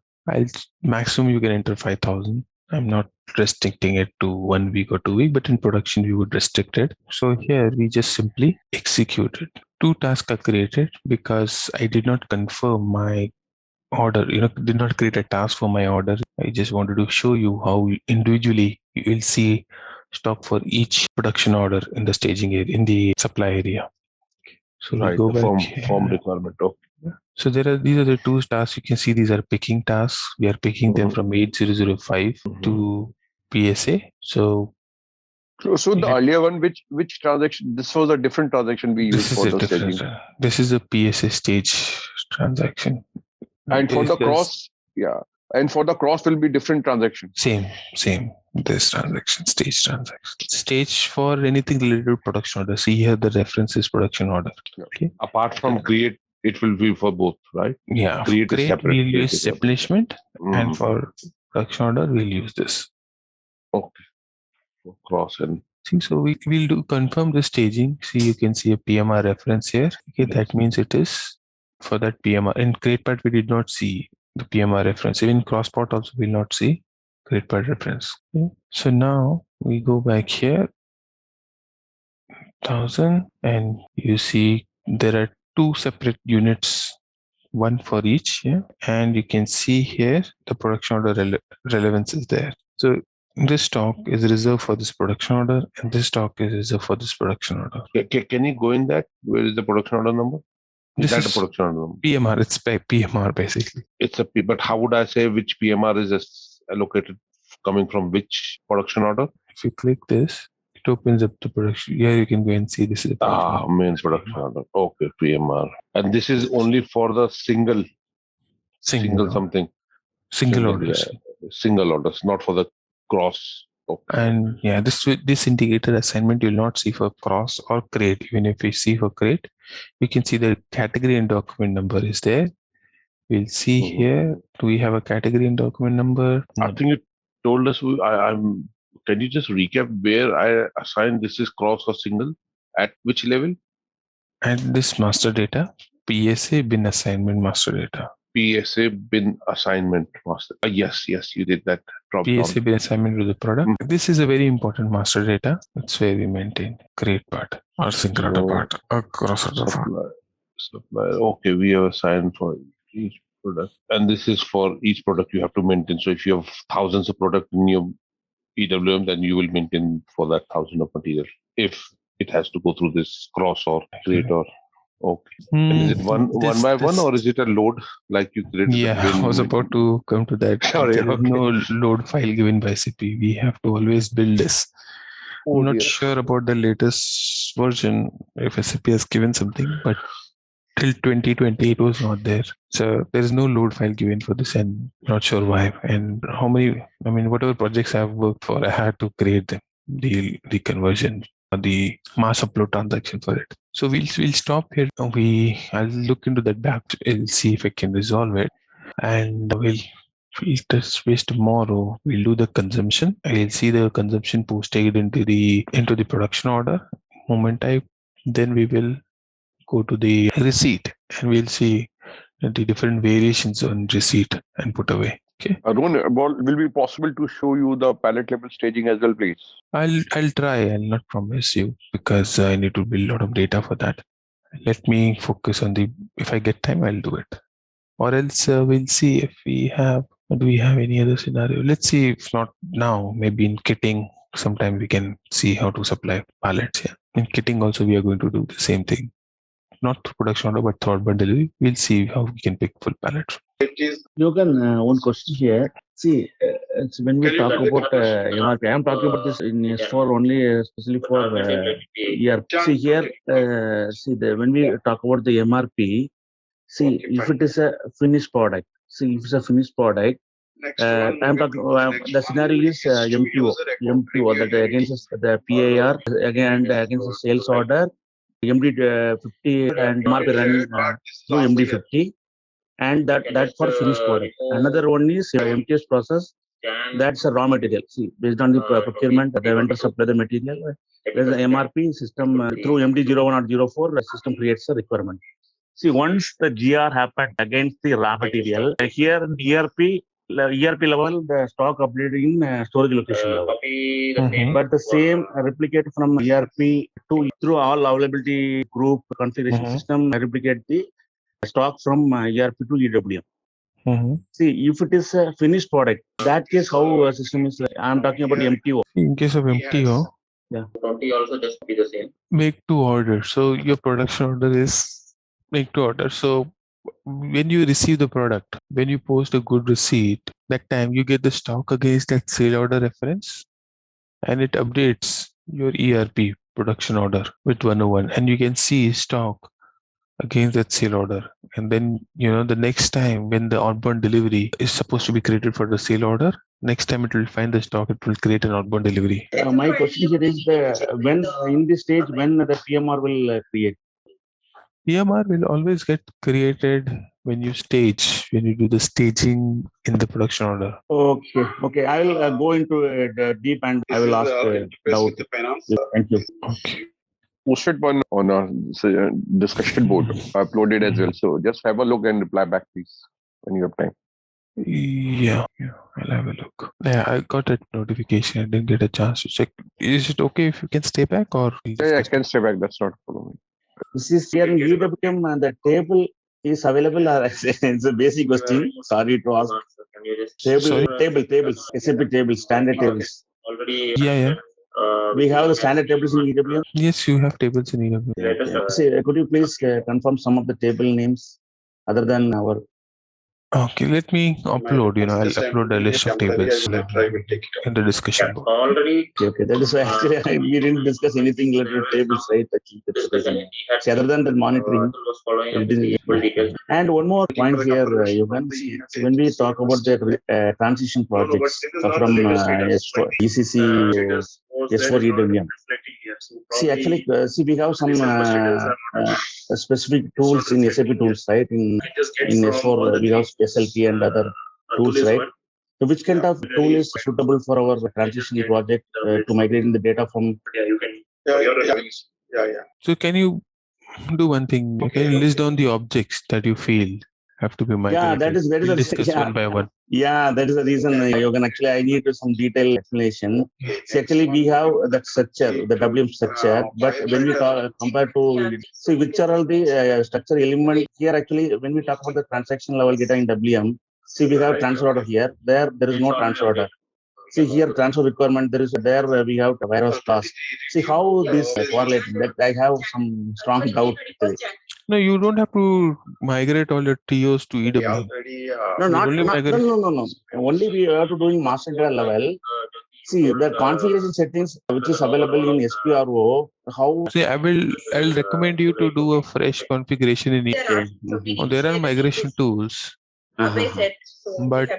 Maximum you can enter 5,000. I'm not restricting it to 1 week or 2 weeks, but in production we would restrict it. So here we just simply execute it. 2 tasks are created because I did not confirm my order, did not create a task for my order. I just wanted to show you how individually you will see stock for each production order in the staging area, in the supply area. So we go back form requirement. Okay. So these are the 2 tasks. You can see these are picking tasks. We are picking them from 8005 to PSA. So the earlier one, which transaction? This was a different transaction we used for the staging. This is a PSA stage transaction. And for the cross, and for the cross will be different transaction. Same. This transaction, stage transaction. Stage for anything related to production order. See here, the reference is production order. Okay. Apart from create, it will be for both, right? Yeah. Create we'll use replenishment, and for production order, we'll use this. Okay. Cross and. So we'll do confirm the staging. See, you can see a PMR reference here. Okay, that means it is for that PMR. In create part, we did not see the PMR reference. Even crossport also will not see create part reference. Okay. So now we go back here, 1000, and you see there are 2 separate units, one for each. Yeah, and you can see here the production order relevance is there. So this stock is reserved for this production order, and this stock is reserved for this production order. Can you go in that? Where is the production order number? This is the production order number? PMR. It's PMR basically. It's but how would I say which PMR is allocated coming from which production order? If you click this, it opens up the production. Here you can go and see this is the main production order. Okay, PMR. And this is only for the single something. Single orders. Single orders, not for the cross. Okay. And this integrated assignment you'll not see for cross or crate. Even if we see for crate, we can see the category and document number is there. We'll see here. Do we have a category and document number? I think you told us. I'm can you just recap where I assign this is cross or single? At which level? And this master data, PSA bin assignment master data. PSA bin assignment master. Yes, you did that. Drop PSA down. bin assignment to the product. This is a very important master data. That's where we maintain create part or sync order part or cross order part. Supply. Okay, we have assigned for each product, and this is for each product you have to maintain. So if you have thousands of product in your EWM, then you will maintain for that 1,000 of material. If it has to go through this cross or create or okay. And is it one by one or is it a load like you created? Yeah, I was about to come to that. Sorry, there is no load file given by SAP. We have to always build this. I'm not sure about the latest version if SAP has given something, but till 2020 it was not there. So there is no load file given for this, and not sure why. And how many? I mean, whatever projects I've worked for, I had to create them, the conversion, the mass upload transaction for it. So we'll stop here. I'll look into that back. I'll see if I can resolve it, and we'll touch base tomorrow. We'll do the consumption. I'll see the consumption posted into the production order. Then we will go to the receipt and we'll see the different variations on receipt and put away. Okay. Arun, will it be possible to show you the pallet level staging as well, please? I'll try. I'll not promise you because I need to build a lot of data for that. Let me focus on if I get time, I'll do it. Or else we'll see if do we have any other scenario. Let's see if not now, maybe in kitting, sometime we can see how to supply pallets. Yeah. In kitting also, we are going to do the same thing. Not through production order, but through outbound delivery. We'll see how we can pick full pallets. You can one question here. See, when we talk about MRP, I am talking about this in S4 only, especially for ERP. See here, when we talk about the MRP, see if it is a finished product. See if it's a finished product. I'm talking. The scenario is MTO that against the PAR against the sales order. MD50 and MRP run through MD50, and that for finished product. Another one is MTS process. That's a raw material. See, based on the procurement, the vendor supply the material. There's the MRP system through MD01 or 04. The system creates a requirement. See, once the GR happened against the raw material, here in ERP level, the stock updated in storage location level. But the same replicate from ERP to through all availability group configuration system, replicate the stock from ERP to EWM. See, if it is a finished product, that case how a system is. I'm talking about MTO. In case of MTO, yeah, also just be the same. Make to order. So your production order is make to order. So when you receive the product, when you post a good receipt, that time you get the stock against that sale order reference, and it updates your ERP production order with 101, and you can see stock against that sale order. And then the next time when the outbound delivery is supposed to be created for the sale order, next time it will find the stock, it will create an outbound delivery. My question here is when in this stage when the PMR will create. PMR will always get created when you do the staging in the production order. Okay. I will go into deep and I will ask doubt. Thank you. Okay. Posted one on our discussion board, uploaded as well. So just have a look and reply back, please, when you have time. Yeah, I'll have a look. Yeah, I got that notification. I didn't get a chance to check. Is it okay if you can stay back or? Yeah, I can stay back. That's not a problem. This is here in EWM, the table is available. It's a basic question. Sorry to ask. Tables, SAP tables, standard tables. Already. Yeah. We have the standard tables in EWM. Yes, you have tables in EWM. Okay. Could you please confirm some of the table names other than our? Okay, let me upload. I'll upload a list of tables in the discussion board. Already. Okay. That is why actually we didn't discuss anything related to tables, right? See, other than the monitoring. And one more point here, Yogan. When we talk about the transition projects from S4 ECC S4 EWM. See, actually, we have some specific tools in SAP tools, right? In S4, we have SLP and other tools, right? So which kind of tool is suitable for our transition project to migrating the data from? So can you do one thing? Can you list down the objects that you feel have to be migrated? Yeah, that is we'll discuss one by one. Yeah, that is the reason, Yogan. Actually, I need some detailed explanation. See, actually, we have that structure, the WM structure, but when we compare to, see, which are all the structure element here, actually, when we talk about the transaction level data in WM, see, we have transfer order here. There is no transfer order. See, here transfer requirement, there we have the warehouse class. See how this correlates. That I have some strong doubt. No, you don't have to migrate all your TOs to EWM. No. Only we are to doing master data level. See, the configuration settings which is available in SPRO, how? See, I'll recommend you to do a fresh configuration in EWM. Oh, there are migration tools. But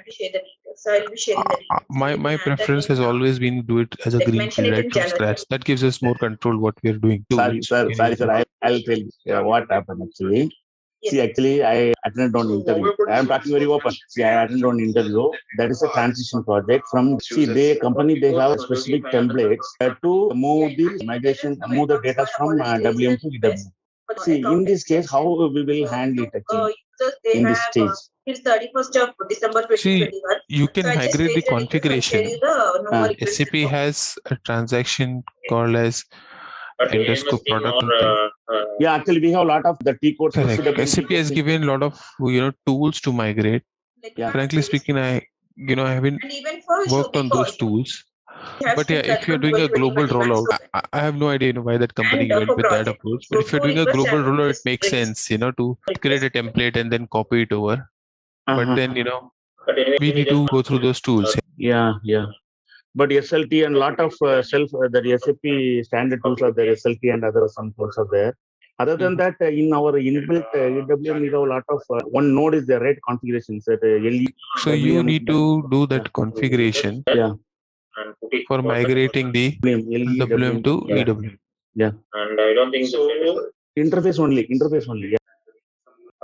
my preference has always been to do it as a greenfield, right from scratch. That gives us more control what we are doing. Sorry, sir. I'll tell you what happened actually. See, actually, I attended on interview. I am talking very open. See, I attended on interview. That is a transition project from, see, they have specific templates to move the migration, move the data from WM to EWM. See, in this case, how we will handle it actually in this stage? Till 31st of December 2021. See, you can migrate the configuration. SAP has a transaction called as underscore product. Yeah, actually, we have a lot of the T codes. Correct. SAP has given a lot of tools to migrate. Yeah. Frankly speaking, I haven't worked on those tools. But yeah, if you're doing a global rollout, I have no idea why that company went with that approach. But if you're doing a global rollout, it makes sense, to create a template and then copy it over. But then, we need to go through those tools. Yeah. But SLT and a lot of the SAP standard tools are there, SLT and other some tools are there. Other than that, in our inbuilt EWM, we have a lot of one node is the right configurations. So you need to do that configuration for migrating the WM to EWM. Yeah. And I don't think so. Interface only. Yeah.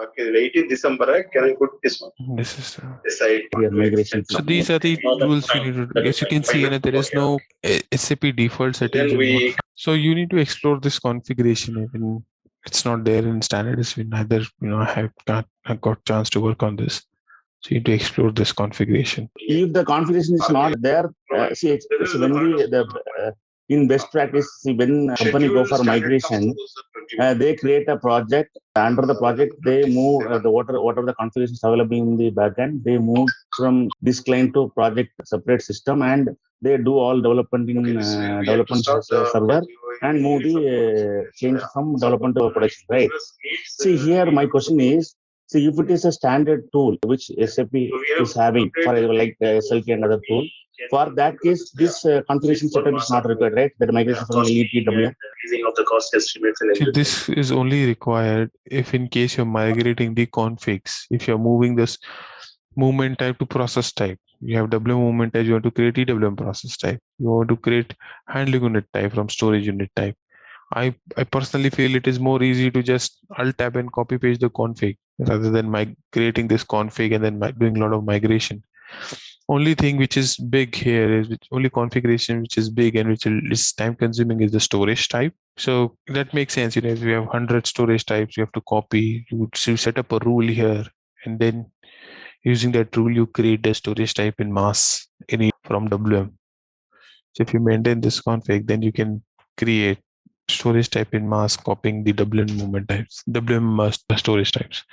Okay, 18th December, can I put this one? This is migration. So these are the tools you need to do. As you can see, there is no SAP default settings. So you need to explore this configuration. Even it's not there in standard. Neither I have got chance to work on this. So you need to explore this configuration. If the configuration is not there, when we in best practice, when a company go for migration, they create a project. Under the project, they move whatever the configurations available in the backend. They move from this client to project separate system, and they do all development in development server and move the change from development to production. Right. See here, my question is. See, if it is a standard tool which SAP is having for like SLT and other tool, for that case, this configuration setup is not required, right? The migration from EWM. See, this is only required if in case you're migrating the configs. If you're moving this movement type to process type, you have WM movement type, you want to create EWM process type. You want to create handling unit type from storage unit type. I personally feel it is more easy to just alt tab and copy paste the config rather than creating this config and then doing a lot of migration. Only thing which is big here is only configuration which is big and which is time consuming is the storage type. So that makes sense. If you have 100 storage types, you have to copy. You set up a rule here, and then using that rule, you create the storage type in mass from WM. So if you maintain this config, then you can create storage type in mass, copying the WM movement types, WM storage types.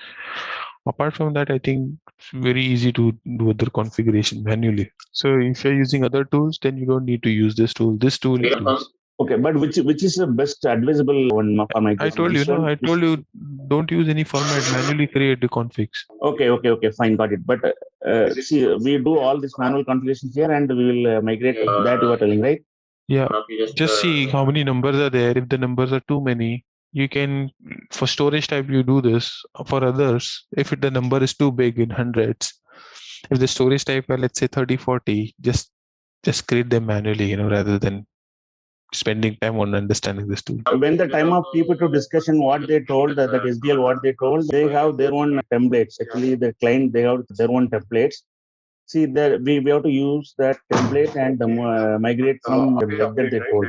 Apart from that, I think it's very easy to do other configuration manually. So if you're using other tools, then you don't need to use this tool. This tool is okay, but which is the best advisable one for migration? I told you, don't use any format. Manually create the configs. Okay, fine, got it. But see, we do all this manual configuration here, and we will migrate that you are telling, right? Yeah, just see how many numbers are there. If the numbers are too many, you can, for storage type, you do this. For others, if the number is too big in hundreds, if the storage type are, let's say 30, 40, just create them manually, rather than spending time on understanding this tool. When the time of people to discussion, what they told, that SDL, what they told, they have their own templates. Actually, the client, they have their own templates. See, there we have to use that template and migrate from the web that they told.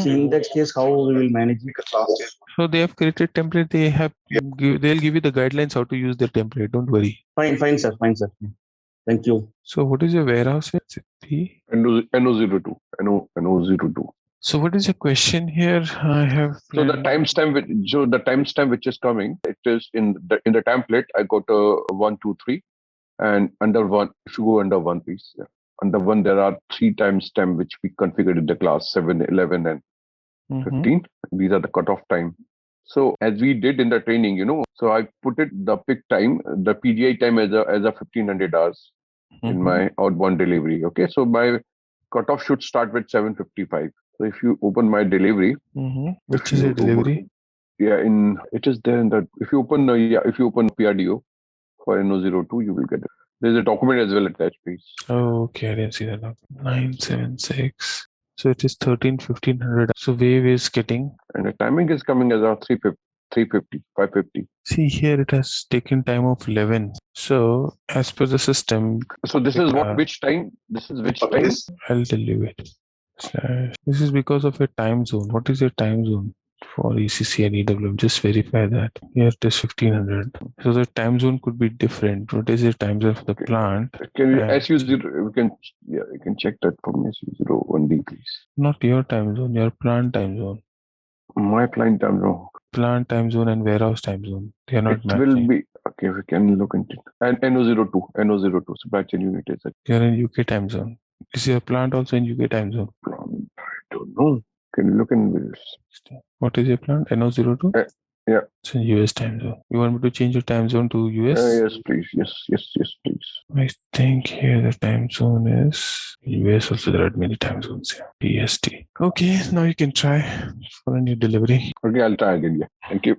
See, in that case, how we will manage it? So they have created template. They'll give you the guidelines how to use their template. Don't worry. Fine, sir. Thank you. So what is your warehouse? NO02. NO02. So what is your question here? I have. So the timestamp which is coming, it is in the template. I got a 1, 2, 3, and under one, if you go under one, please. Yeah. Under one, there are 3 timestamp which we configured in the class 7, 11, and 15. These are the cutoff time. So as we did in the training, so I put it the peak time, the PDI time as a 1500 hours in my outbound delivery. Okay, so my cutoff should start with 7:55. So if you open my delivery, which is a delivery? It is there in the. If you open PRDO for NO02, you will get it. There's a document as well attached, please. Oh, okay, I didn't see that. 976. So it is 1500. So wave is getting. And the timing is coming as a 350, 550. See here, it has taken time of 11. So as per the system. So this is which time? This is which time? I'll tell you it. This is because of a time zone. What is your time zone for ECC and EWM? Just verify that. Here it is 1500. So the time zone could be different. What is your time zone for the plant? Can we SU0? You can check that for me. SU01D, please. Not your time zone. Your plant time zone. My plant time zone. Plant time zone and warehouse time zone. They are not matching. It will be okay. We can look into it. And NO02 supply chain unit is it? You are in UK time zone. Is your plant also in UK time zone? I don't know. Can you look in this? What is your plant? NO02? Yeah. It's in US time zone. You want me to change your time zone to US? Yes, please. Yes, please. I think here the time zone is US. Also, there are many time zones here. PST. Okay, now you can try for a new delivery. Okay, I'll try again. Yeah. Thank you.